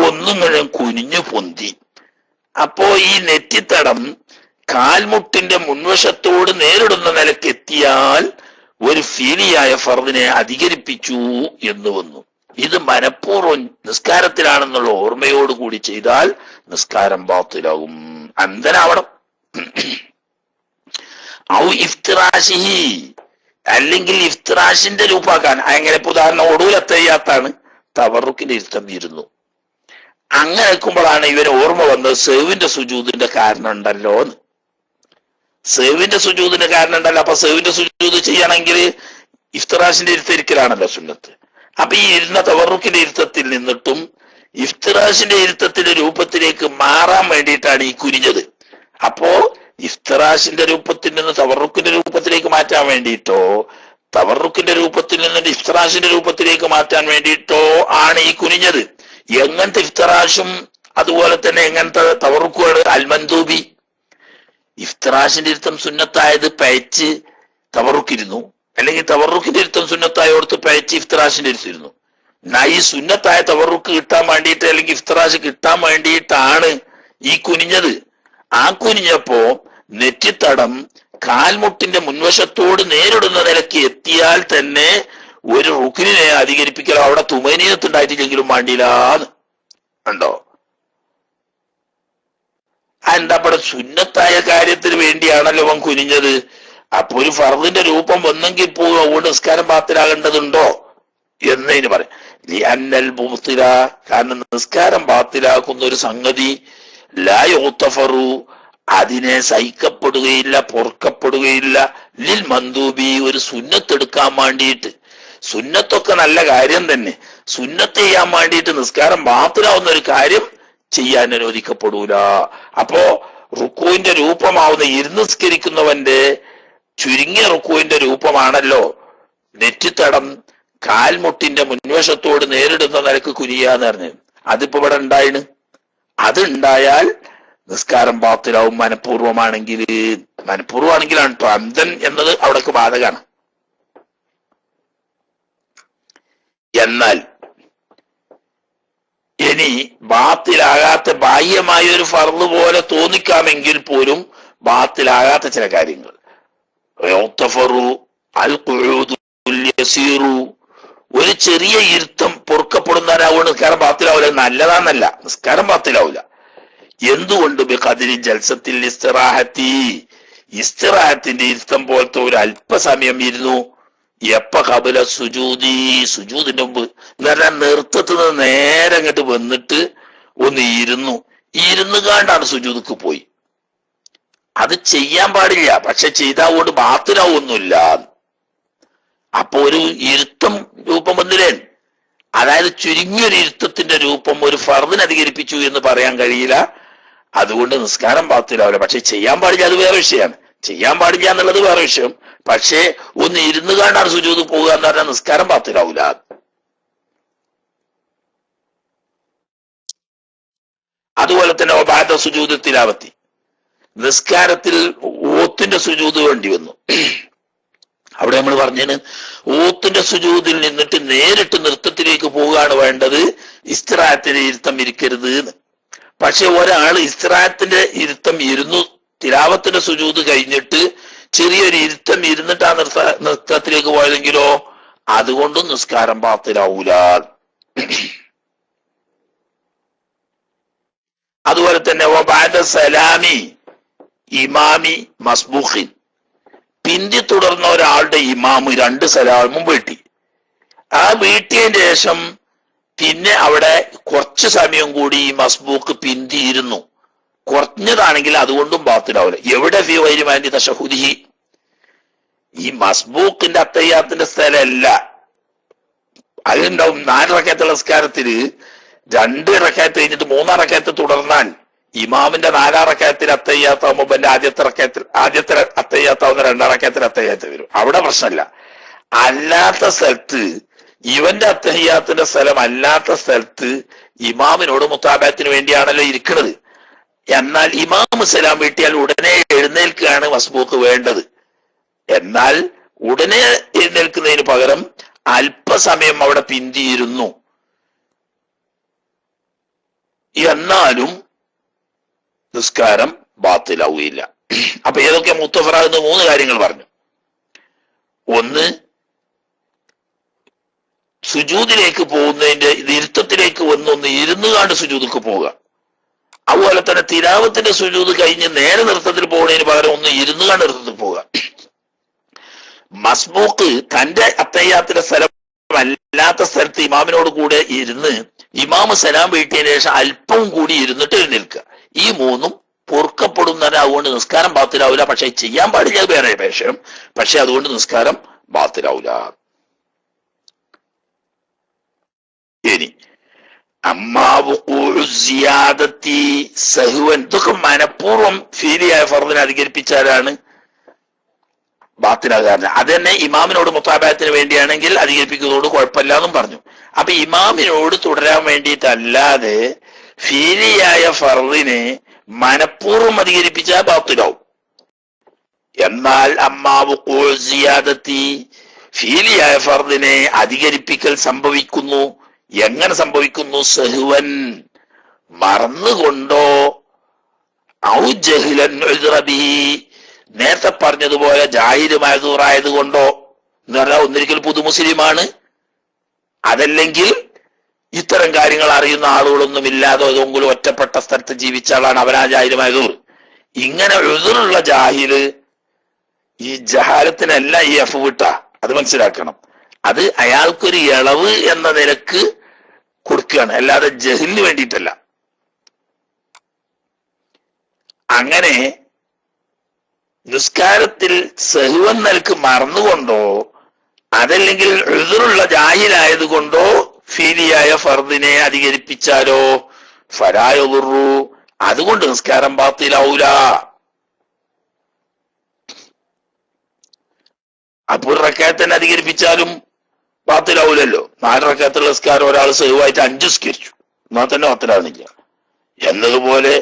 ഒന്നിങ്ങനെ കുനിഞ്ഞു പൊന്തി. അപ്പോ ഈ നെറ്റിത്തടം കാൽമുട്ടിന്റെ മുൻവശത്തോട് നേരിടുന്ന നിലക്ക് എത്തിയാൽ ഒരു ഫീലിയായ ഫർദിനെ അധികരിപ്പിച്ചു എന്ന് വന്നു. ഇത് മനഃപൂർവ്വം നിസ്കാരത്തിലാണെന്നുള്ള ഓർമ്മയോടുകൂടി ചെയ്താൽ നിസ്കാരം ബാത്തിലാകും, അന്ധനാവണം. ഔ ഇഫ്തിറാഷിഹി, അല്ലെങ്കിൽ ഇഫ്തിറാഷിന്റെ രൂപാക്കാൻ. അങ്ങനെ ഉദാഹരണം ഒടൂലത്തയ്യാത്താണ്, തവറുക്കിന്റെ ഇരുത്തം ഇരുന്നു. അങ്ങനെ നിൽക്കുമ്പോഴാണ് ഇവന് ഓർമ്മ വന്നത് സേവിന്റെ സുജൂദിന്റെ കാരണം ഉണ്ടല്ലോ എന്ന്. സേവിന്റെ സുജൂദിന്റെ കാരണം ഉണ്ടല്ലോ. അപ്പൊ സേവിന്റെ സുജൂദ് ചെയ്യണമെങ്കിൽ ഇഫ്തിറാഷിന്റെ ഇരുത്തിരിക്കലാണല്ലോ സുന്നത്ത്. അപ്പൊ ഈ ഇരുന്ന തവറുക്കിന്റെ ഇരുത്തത്തിൽ നിന്നിട്ടും ഇഫ്തിറാഷിന്റെ ഇരുത്തത്തിന്റെ രൂപത്തിലേക്ക് മാറാൻ വേണ്ടിയിട്ടാണ് ഈ കുനിഞ്ഞത്. അപ്പോ ഇഫ്തിറാഷിന്റെ രൂപത്തിൽ നിന്ന് തവറുക്കിന്റെ രൂപത്തിലേക്ക് മാറ്റാൻ വേണ്ടിയിട്ടോ തവറുക്കിന്റെ രൂപത്തിൽ നിന്ന് ഇഫ്തിറാഷിന്റെ രൂപത്തിലേക്ക് മാറ്റാൻ വേണ്ടിയിട്ടോ ആണ് ഈ കുനിഞ്ഞത്. എങ്ങനത്തെ ഇഫ്തിറാഷും അതുപോലെ തന്നെ എങ്ങനത്തെ തവറുക്കുമാണ്? അൽമന്ദൂബി, ഇഫ്തിറാഷിന്റെ ഇരുത്തം സുന്നത്തായത് പയച്ച് തവറുക്കിരുന്നു, അല്ലെങ്കിൽ തവറുക്കിന്റെ ഇരുത്തം സുന്നത്തായോടത്ത് പയച്ച് ഇഫ്തിറാഷിന്റെ ഇരുത്തിരുന്നു. ഈ സുന്നത്തായ തവറുക്ക് കിട്ടാൻ വേണ്ടിയിട്ട് അല്ലെങ്കിൽ ഇഫ്തിറാഷ് കിട്ടാൻ വേണ്ടിയിട്ടാണ് ഈ കുനിഞ്ഞത്. ആ കുനിഞ്ഞപ്പോ നെറ്റിത്തടം കാൽമുട്ടിന്റെ മുൻവശത്തോട് നേരിടുന്ന നിലയ്ക്ക് എത്തിയാൽ തന്നെ ഒരു റുക്കിനെ അധികരിപ്പിക്കലോ അവിടെ തുമനീയത്തുണ്ടായിട്ടില്ലെങ്കിലും വേണ്ടിയില്ലാന്ന് ഉണ്ടോ? എന്താ അവിടെ സുന്നത്തായ കാര്യത്തിന് വേണ്ടിയാണല്ലോ അവൻ കുനിഞ്ഞത്. അപ്പൊ ഒരു ഫർദിന്റെ രൂപം വന്നെങ്കിൽ പോലും അതുകൊണ്ട് നിസ്കാരം ബാത്തിലാകേണ്ടതുണ്ടോ എന്നതിന് പറയാം. അന്നൽ മുബ്തില, കാരണം നിസ്കാരം ബാത്തിലാക്കുന്ന ഒരു സംഗതി ലാ യുഗ്തഫറു, അതിനെ സഹിക്കപ്പെടുകയില്ല, പൊറുക്കപ്പെടുകയില്ല. ലിൽ മന്ദൂബി, ഒരു സുന്നത്തെടുക്കാൻ വേണ്ടിയിട്ട്. സുന്നത്തൊക്കെ നല്ല കാര്യം തന്നെ, സുന്നത്ത് ചെയ്യാൻ വേണ്ടിയിട്ട് നിസ്കാരം ബാത്തിലാവുന്ന ഒരു കാര്യം ചെയ്യാൻ അനുവദിക്കപ്പെടൂല. അപ്പോ റുക്കുവിന്റെ രൂപമാവുന്ന ഇരുന്ന് നിസ്കരിക്കുന്നവന്റെ ചുരുങ്ങിയ റുക്കുവിന്റെ രൂപമാണല്ലോ നെറ്റിത്തടം കാൽമുട്ടിന്റെ മുൻവശത്തോട് നേരിടുന്ന നിലക്ക് കുനിയാന്ന് പറഞ്ഞു. അതിപ്പോ ഇവിടെ ഉണ്ടായിന്. അതുണ്ടായാൽ നിസ്കാരം ബാത്തിലാവും മനഃപൂർവ്വമാണെങ്കിൽ. മനഃപൂർവ്വമാണെങ്കിലാണ് കേട്ടോ. അന്ധൻ എന്നത് അവിടേക്ക് ബാധകമാണ്. എന്നാൽ ഇനി ബാത്തിലാകാത്ത ബാഹ്യമായ ഒരു ഫർള് പോലെ തോന്നിക്കാമെങ്കിൽ പോലും ബാത്തിലാകാത്ത ചില കാര്യങ്ങൾ, ഒരു ചെറിയ ഇരുത്തം പൊറുക്കപ്പെടുന്നവരാവുകൊണ്ട് നിസ്കാരം ബാത്തിലാവില്ല. നല്ലതാന്നല്ല, നിസ്കാരം ബാത്തിലാവില്ല. എന്തുകൊണ്ട്? ബിഖദ്രി ജൽസത്തിൽ ഇസ്തിറാഹത്തി, ഇസ്തിറാഹത്തിന്റെ ഇരുത്തം പോലത്തെ ഒരു അല്പസമയം ഇരുന്നു. എപ്പ ഖബല സുജൂദി, സുജൂദിന്റെ മുമ്പ് എന്ന് പറഞ്ഞാൽ നൃത്തത്തിൽ നിന്ന് നേരെ അങ്ങോട്ട് വന്നിട്ട് ഒന്ന് ഇരുന്നു കാണ്ടാണ് സുജൂദിക്ക് പോയി. അത് ചെയ്യാൻ പാടില്ല, പക്ഷെ ചെയ്താവുകൊണ്ട് ബാത്തിലാവൊന്നുമില്ല. അപ്പൊ ഒരു ഇരുത്തം രൂപം വന്നില്ലേ, അതായത് ചുരുങ്ങിയൊരു ഇരുത്തത്തിന്റെ രൂപം ഒരു ഫർദിന് അധികരിപ്പിച്ചു എന്ന് പറയാൻ കഴിയില്ല. അതുകൊണ്ട് നിസ്കാരം ബാത്തിലാവില്ല. പക്ഷെ ചെയ്യാൻ പാടില്ല, അത് വേറെ വിഷയമാണ്. ചെയ്യാൻ പാടില്ല എന്നുള്ളത് വേറെ വിഷയം. പക്ഷേ ഒന്ന് ഇരുന്ന് കാണ്ടാണ് സുജൂദ് പോകുക എന്ന് പറഞ്ഞാൽ നിസ്കാരം ബാത്തിലാവൂല. അതുപോലെ തന്നെ ഒബാദ സുജൂദ് തിലാവത്തി, നിസ്കാരത്തിൽ ഓത്തിന്റെ സുജൂദ് വേണ്ടി വന്നു. അവിടെ നമ്മൾ പറഞ്ഞതിന് ഓത്തിന്റെ സുജൂദിൽ നിന്നിട്ട് നേരിട്ട് നൃത്തത്തിലേക്ക് പോവുകയാണ് വേണ്ടത്, ഇസ്തിറാത്തിന്റെ ഇരുത്തം ഇരിക്കരുത് എന്ന്. പക്ഷെ ഒരാൾ ഇസ്തിറാത്തിന്റെ ഇരുത്തം ഇരുന്നു, തിലാവത്തിന്റെ സുജൂദ് കഴിഞ്ഞിട്ട് ചെറിയൊരു ഇരുത്തം ഇരുന്നിട്ട് ആ നൃത്തത്തിലേക്ക് പോയതെങ്കിലോ അതുകൊണ്ടും നിസ്കാരം ബാത്തിലാവൂല. അതുപോലെ തന്നെ വബഅദ സലാമി ഇമാമി മസ്ബൂഖിൻ, പിന്തി തുടർന്ന ഒരാളുടെ ഇമാമ് 2 സലാമും വീട്ടി. ആ വീട്ടിയതിന് ശേഷം പിന്നെ അവിടെ കുറച്ച് സമയം കൂടി ഈ മസ്ബൂക്ക് പിന്തിയിരുന്നു, കുറഞ്ഞതാണെങ്കിൽ അതുകൊണ്ടും ബാത്തിലാവില്ല. എവിടെ ഫീ ഗൈരി മഹല്ലി തശഹുദിഹി, ഈ മസ്ബൂക്കിന്റെ അത്തഹിയ്യാത്തിന്റെ സ്ഥലമല്ല. അതുണ്ടാവും 4 റക്അത്തുള്ള നിസ്കാരത്തില് 2 റക്അത്ത് കഴിഞ്ഞിട്ട് 3 റക്അത്ത് തുടർന്നാൽ ഇമാമിന്റെ 4 റക്അത്തിൽ അത്തഹിയ്യാത്താവുമ്പോ എന്റെ ആദ്യത്തെ അത്തഹിയ്യാത്താവുന്ന 2 റക്അത്തിൽ അത്തഹിയ്യാത്ത് വരും. അവിടെ പ്രശ്നമില്ല. അല്ലാത്ത സ്ഥലത്ത്, ഇവന്റെ അത്തഹിയ്യാത്തിന്റെ സ്ഥലം അല്ലാത്ത സ്ഥലത്ത് ഇമാമിനോട് മുത്താബത്തിന് വേണ്ടിയാണല്ലോ ഇരിക്കുന്നത്. എന്നാൽ ഇമാം സലാം വീട്ടിയാൽ ഉടനെ എഴുന്നേൽക്കുകയാണ് മസ്ബൂക്ക് വേണ്ടത്. എന്നാൽ ഉടനെ എഴുന്നേൽക്കുന്നതിന് പകരം അല്പസമയം അവിടെ പിന്തിയിരുന്നു, എന്നാലും നിസ്കാരം ബാത്തിലാവുകയില്ല. അപ്പൊ ഏതൊക്കെ മുത്തഫറാകുന്ന 3 കാര്യങ്ങൾ പറഞ്ഞു. ഒന്ന്, സുജൂദിലേക്ക് പോകുന്നതിന്റെ ഇരുത്തത്തിലേക്ക് വന്നൊന്ന് ഇരുന്നുകാണ്ട് സുജൂദിക്ക് പോവുക. അതുപോലെ തന്നെ തിലാവത്തിന്റെ സുജൂദ് കഴിഞ്ഞ് നേരെ നൃത്തത്തിൽ പോകുന്നതിന് പകരം ഒന്ന് ഇരുന്നുകാണ്ട് നൃത്തത്തിൽ പോവുക. മസ്ബൂക്ക് തന്റെ അത്തഹിയ്യാത്തിന്റെ സ്ഥലം അല്ലാത്ത സ്ഥലത്ത് ഇമാമിനോട് കൂടെ ഇരുന്ന് ഇമാമ് സലാം വീട്ടിയതിനു ശേഷം അല്പം കൂടി ഇരുന്നിട്ട് എഴുന്നേൽക്കുക. ഈ 3 പൊറുക്കപ്പെടുന്നതിന് അതുകൊണ്ട് നിസ്കാരം ബാത്തിലാവില്ല. പക്ഷെ ചെയ്യാൻ പാടില്ല, വേറെ വിഷയം. പക്ഷെ അതുകൊണ്ട് നിസ്കാരം ബാത്തിലാവില്ല. ഇനി അമ്മാവുസിയാദത്തി സഹുവൻ, ഇതൊക്കെ മനഃപൂർവ്വം ഫീലിയായ ഫർദിനെ അധികരിപ്പിച്ചാലാണ് ബാത്തിലാകാറില്ല. അത് തന്നെ ഇമാമിനോട് മുത്താബത്തിന് വേണ്ടിയാണെങ്കിൽ അധികരിപ്പിക്കുന്നതോട് കുഴപ്പമില്ല എന്നും പറഞ്ഞു. അപ്പൊ ഇമാമിനോട് തുടരാൻ വേണ്ടിയിട്ടല്ലാതെ ഫീലിയായ ഫർദിനെ മനഃപൂർവ്വം അധികരിപ്പിച്ചാൽ ബാത്തിലാവും. എന്നാൽ അമ്മാവുസിയാദത്തി, ഫീലിയായ ഫർദിനെ അധികരിപ്പിക്കൽ സംഭവിക്കുന്നു. എങ്ങനെ സംഭവിക്കുന്നു? സഹുവൻ, മറന്നുകൊണ്ടോ, ഔ ജഹ്ലൻ ഉദ്റബിഹി, നേരത്തെ പറഞ്ഞതുപോലെ ജാഹില് മഅ്ദൂറായത് കൊണ്ടോ, എന്ന് പറഞ്ഞാൽ ഒന്നിരിക്കൽ പുതുമുസ്ലിമാണ്, അതല്ലെങ്കിൽ ഇത്തരം കാര്യങ്ങൾ അറിയുന്ന ആളുകളൊന്നും ഇല്ലാതെ ഏതെങ്കിലും ഒറ്റപ്പെട്ട സ്ഥലത്ത് ജീവിച്ച ആളാണ്, അവനാ ജാഹില് മഅ്ദൂർ. ഇങ്ങനെ ഉദ്റുള്ള ജാഹില്, ഈ ജഹാലത്തിനല്ല ഈ എഫ് വിട്ട, അത് മനസ്സിലാക്കണം. അത് അയാൾക്കൊരു ഇളവ് എന്ന നിലക്ക് കൊടുക്കുകയാണ്, അല്ലാതെ ജഹലിന് വേണ്ടിയിട്ടല്ല. അങ്ങനെ നിസ്കാരത്തിൽ സഹുവൻ നിലക്ക് മറന്നുകൊണ്ടോ അതല്ലെങ്കിൽ ഉദ്റുള്ള ജാഹിലായത് കൊണ്ടോ ഫീലിയായ ഫർദിനെ അധികരിപ്പിച്ചാലോ ഫലാ യദുറു, അതുകൊണ്ട് നിസ്കാരം ബാത്തിലാവൂല. അപ്പോൾ റക്അത്തിനെ അധികരിപ്പിച്ചാലും ബാത്തിലാവൂലല്ലോ. 4 റക്അത്തുള്ള നിസ്കാരം ഒരാൾ സഹുവായിട്ട് 5 സ്കരിച്ചു, എന്നാൽ തന്നെ ബാത്തിലാവുന്നില്ല. എന്നതുപോലെ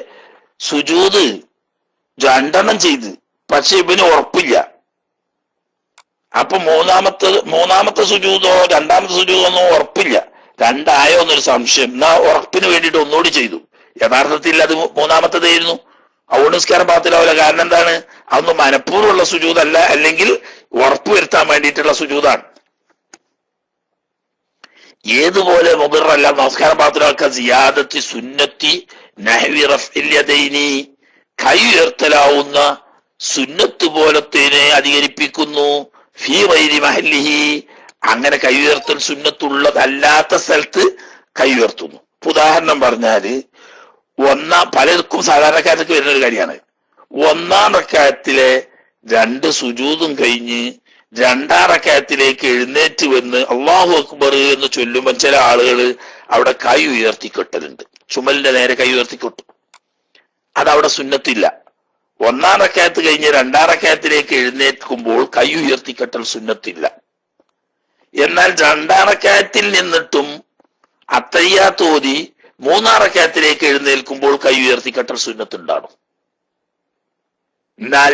സുജൂദ് 2 ചെയ്ത്, പക്ഷെ ഇവന് ഉറപ്പില്ല. അപ്പൊ മൂന്നാമത്തെ സുജൂദോ 2ാമത്തെ സുജൂദോ ഒന്നും ഉറപ്പില്ല, 2 ആയോ എന്നൊരു സംശയം. എന്നാ ഉറപ്പിന് വേണ്ടിയിട്ട് ഒന്നുകൂടി ചെയ്തു. യഥാർത്ഥത്തിൽ അത് 3ാമത്തേതായിരുന്നു. അതുകൊണ്ട് നിസ്കാരം ബാത്തിലാവില്ല. കാരണം എന്താണ്? അതൊന്നും മനഃപൂർവ്വമുള്ള സുജൂദല്ല, അല്ലെങ്കിൽ ഉറപ്പ് വരുത്താൻ വേണ്ടിയിട്ടുള്ള സുജൂദാണ്. ഏതുപോലെ മുബിറല്ല നമസ്കാരം ബാത്തിലാക്കാൻ സിയാദത്തി സുന്നത്തി നഹ്വി റഫ്ഇൽ യദൈനി, കൈ ഉയർത്തലാവുന്ന സുന്നത്ത് പോലത്തേനെ അധികരിപ്പിക്കുന്നു. ഫീ ഗൈരി മഹല്ലിഹി, അങ്ങനെ കൈ ഉയർത്തൽ സുന്നത്തുള്ളതല്ലാത്ത സ്ഥലത്ത് കൈ ഉയർത്തുന്നു. ഉദാഹരണം പറഞ്ഞാല്, പലർക്കും സാധാരണക്കാർക്ക് വരുന്ന ഒരു കാര്യമാണ്, 1ാം റക്അത്തിലെ 2 സുജൂദും കഴിഞ്ഞ് 2ാം റക്അത്തിലേക്ക് എഴുന്നേറ്റ് വന്ന് അല്ലാഹു അക്ബർ എന്ന് ചൊല്ലുമ്പോൾ ചില ആളുകൾ അവിടെ കൈ ഉയർത്തിക്കെട്ടലുണ്ട്. ചുമലിന്റെ നേരെ കൈ ഉയർത്തിക്കെട്ടും. അതവിടെ സുന്നത്തില്ല. 1ാം റക്അത്ത് കഴിഞ്ഞ് 2ാം റക്അത്തിലേക്ക് എഴുന്നേൽക്കുമ്പോൾ കൈ ഉയർത്തിക്കെട്ടൽ സുന്നത്തില്ല. എന്നാൽ 2ാം റക്അത്തിൽ നിന്നിട്ടും അത്തഹിയ്യാത്ത് ഓതി മൂന്നാം റക്അത്തിലേക്ക് എഴുന്നേൽക്കുമ്പോൾ കൈ ഉയർത്തിക്കെട്ടൽ സുന്നത്തുണ്ടാകും. എന്നാൽ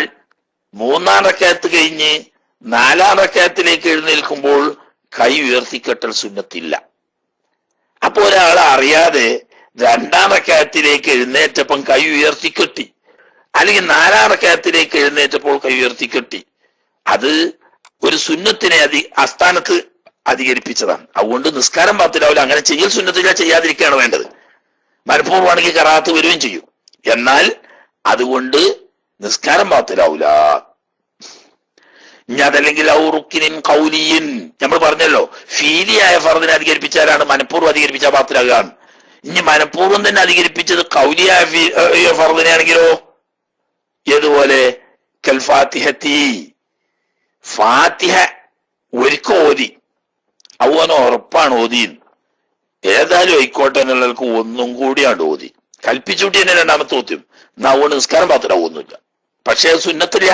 മൂന്നാം റക്അത്ത് കഴിഞ്ഞ് നാലാം റക്അത്തിലേക്ക് എഴുന്നേൽക്കുമ്പോൾ കൈ ഉയർത്തിക്കെട്ടൽ സുന്നത്തില്ല. അപ്പൊ ഒരാൾ അറിയാതെ രണ്ടാം റക്അത്തിലേക്ക് എഴുന്നേറ്റപ്പം കൈ ഉയർത്തിക്കെട്ടി, അല്ലെങ്കിൽ നാലാം റക്അത്തിലേക്ക് എഴുന്നേറ്റപ്പോൾ കൈ ഉയർത്തിക്കെട്ടി, അത് ഒരു സുന്നത്തിനെ അസ്ഥാനത്ത് അധികരിപ്പിച്ചതാണ്. അതുകൊണ്ട് നിസ്കാരം ബാത്തിലാവില്ല. അങ്ങനെ ചെയ്യൽ സുന്നത്തില്ല, ചെയ്യാതിരിക്കുകയാണ് വേണ്ടത്. മനഃപൂർവ്വമാണെങ്കിൽ കറാത്ത് വരികയും ചെയ്യും. എന്നാൽ അതുകൊണ്ട് നിസ്കാരം ബാത്തിലാവൂല. ഇനി അതല്ലെങ്കിൽ ഔറുക്കിനിൻ കൗലിയിൻ, നമ്മൾ പറഞ്ഞല്ലോ ഫീലിയായ ഫർദിനെ അധികരിപ്പിച്ചാലാണ് മനഃപൂർവ്വം അധികരിപ്പിച്ചാൽ ബാത്തിലാകുകയാണ്. ഇനി മനഃപൂർവ്വം തന്നെ അധികരിപ്പിച്ചത് കൗലിയായ ഫർദിനെ ആണെങ്കിലോ ഏതുപോലെ കൽ ഫാത്തിഹത്തി, ഫാത്തിഹ ഒരിക്കൽ ഓതി, അവനോ ഉറപ്പാണ് ഓതിന്ന്, ഏതായാലും ആയിക്കോട്ടെ എന്നുള്ളവർക്ക് ഒന്നും കൂടിയാണ് ഓതി, കൽപ്പിച്ചുകൂട്ടി തന്നെ രണ്ടാമത്തെ ഓത്തിയും, എന്നാ അതുകൊണ്ട് നിസ്കാരം പാത്രമാവൊന്നുമില്ല. പക്ഷെ അത് സുന്നത്തില്ല,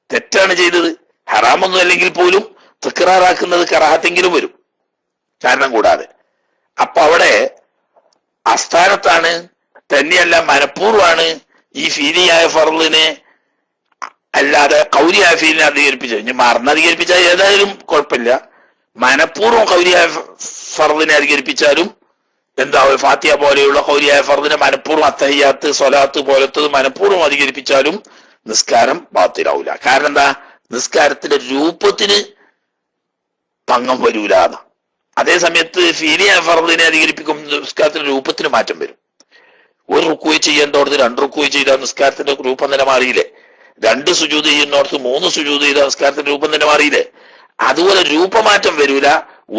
തെറ്റാണ് ചെയ്തത്. ഹറാമൊന്നും അല്ലെങ്കിൽ പോലും തക്റാറാക്കുന്നത് കറാഹത്തെങ്കിലും വരും കാരണം കൂടാതെ. അപ്പൊ അവിടെ അസ്ഥാനത്താണ്, തന്നെയല്ല മനഃപൂർവ്വമാണ് ഈ ഫീലിയായ ഫർദിനെ അല്ലാതെ കൗലിയായ ഫീലിനെ അധികരിപ്പിച്ചത്. ഇനി മറന്നധികരിപ്പിച്ചാൽ ഏതായാലും കുഴപ്പമില്ല. മനഃപൂർവ്വം കൗലിയായ ഫർദിനെ അധികരിപ്പിച്ചാലും എന്താ, ഫാത്തിഹ പോലെയുള്ള കൗലിയായ ഫർദിനെ മനഃപൂർവ്വം അത്തഹിയാത്ത് സ്വലാത്ത് പോലത്തത് മനഃപൂർവ്വം അധികരിപ്പിച്ചാലും നിസ്കാരം ബാത്തിലാവൂല. കാരണം എന്താ, നിസ്കാരത്തിന്റെ രൂപത്തിന് ഭംഗം വരൂല. അതേ സമയത്ത് ഫീലിയായ ഫർദിനെ അധികരിപ്പിക്കും, നിസ്കാരത്തിന്റെ രൂപത്തിന് മാറ്റം വരും. ഒരു റുക്കുവി ചെയ്യേണ്ടോടത്ത് രണ്ട് റുക്കുവി ചെയ്താൽ നിസ്കാരത്തിന്റെ രൂപം തന്നെ മാറിയില്ലേ? രണ്ട് സുജൂദ് ചെയ്യുന്നോടത്ത് മൂന്ന് സുജൂദ് ചെയ്താൽ നിസ്കാരത്തിന്റെ രൂപം തന്നെ മാറിയില്ലേ? അതുപോലെ രൂപമാറ്റം വരൂല.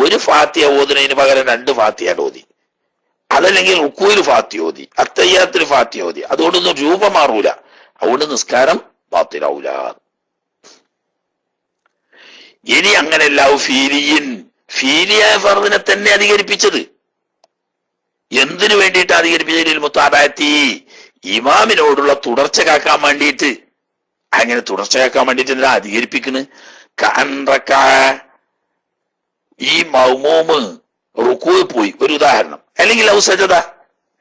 ഒരു ഫാത്തിഹ ഓതുന്നതിന് പകരം രണ്ട് ഫാത്തിഹ ഓതി, അതല്ലെങ്കിൽ റുക്കുവിൽ ഫാത്തിഹ ഓതി, അത്തയ്യാത്തിൽ ഫാത്തിഹ ഓതി, അതുകൊണ്ടൊന്നും രൂപം മാറൂല. അതുകൊണ്ട് നിസ്കാരം ബാത്തിലാവൂല. ഇനി അങ്ങനെയല്ല ഫീലിയിൻ, ഫീലിയായ ഫർദിനെ തന്നെ അധികരിപ്പിച്ചത്. എന്തിനു വേണ്ടിയിട്ട് അധികരിപ്പിച്ചതിൽ മുത്താബഅത്തി, ഇമാമിനോടുള്ള തുടർച്ച കാക്കാൻ വേണ്ടിയിട്ട്. അങ്ങനെ തുടർച്ച കാക്കാൻ വേണ്ടിയിട്ട് എന്താ അധികരിപ്പിക്കുന്നത്? ഈ മൗമൂമ് റുക്കൂയിൽ പോയി, ഒരു ഉദാഹരണം, അല്ലെങ്കിൽ ഔ സജദ,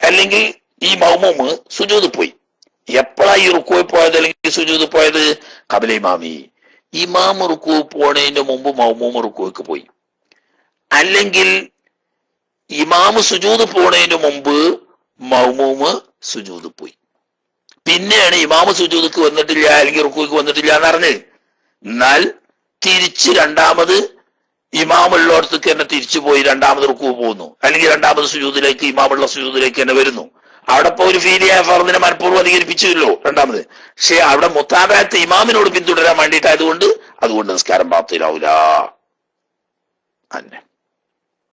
അല്ലെങ്കിൽ ഈ മൗമൂമ് സുജൂദ് പോയി. എപ്പോഴാ ഈ റുക്കൂയിൽ പോയത് അല്ലെങ്കിൽ സുജൂദ് പോയത്? ഖബല ഇമാമി, ഇമാം റുക്കൂ പോണതിന് മുമ്പ് മൗമൂമ് റുക്കൂക്ക് പോയി, അല്ലെങ്കിൽ ഇമാമ് സുജൂദ് പോണതിന് മുമ്പ് മൗമൂമ് സുജൂദ് പോയി. പിന്നെയാണ് ഇമാമ് സുജൂദക്ക് വന്നിട്ടില്ല അല്ലെങ്കിൽ റുക്കൂക്ക് വന്നിട്ടില്ല എന്ന് അറിഞ്ഞ്. എന്നാൽ തിരിച്ച് രണ്ടാമത് ഇമാമുള്ളടത്തേക്ക് തന്നെ തിരിച്ചു പോയി രണ്ടാമത് റുക്കൂ പോകുന്നു, അല്ലെങ്കിൽ രണ്ടാമത് സുജൂദിലേക്ക് ഇമാമുള്ള സുജൂദിലേക്ക് തന്നെ വരുന്നു. അവിടെ ഇപ്പൊ ഒരു ഫീലിയായ ഫർദിനെ മനഃപൂർവ്വം അധികരിപ്പിച്ചല്ലോ രണ്ടാമത്. പക്ഷെ അവിടെ മുത്താബഅത്ത് ഇമാമിനോട് പിന്തുടരാൻ വേണ്ടിയിട്ടായതുകൊണ്ട് അതുകൊണ്ട് നിസ്കാരം ബാത്തിലാവൂല. അന്നെ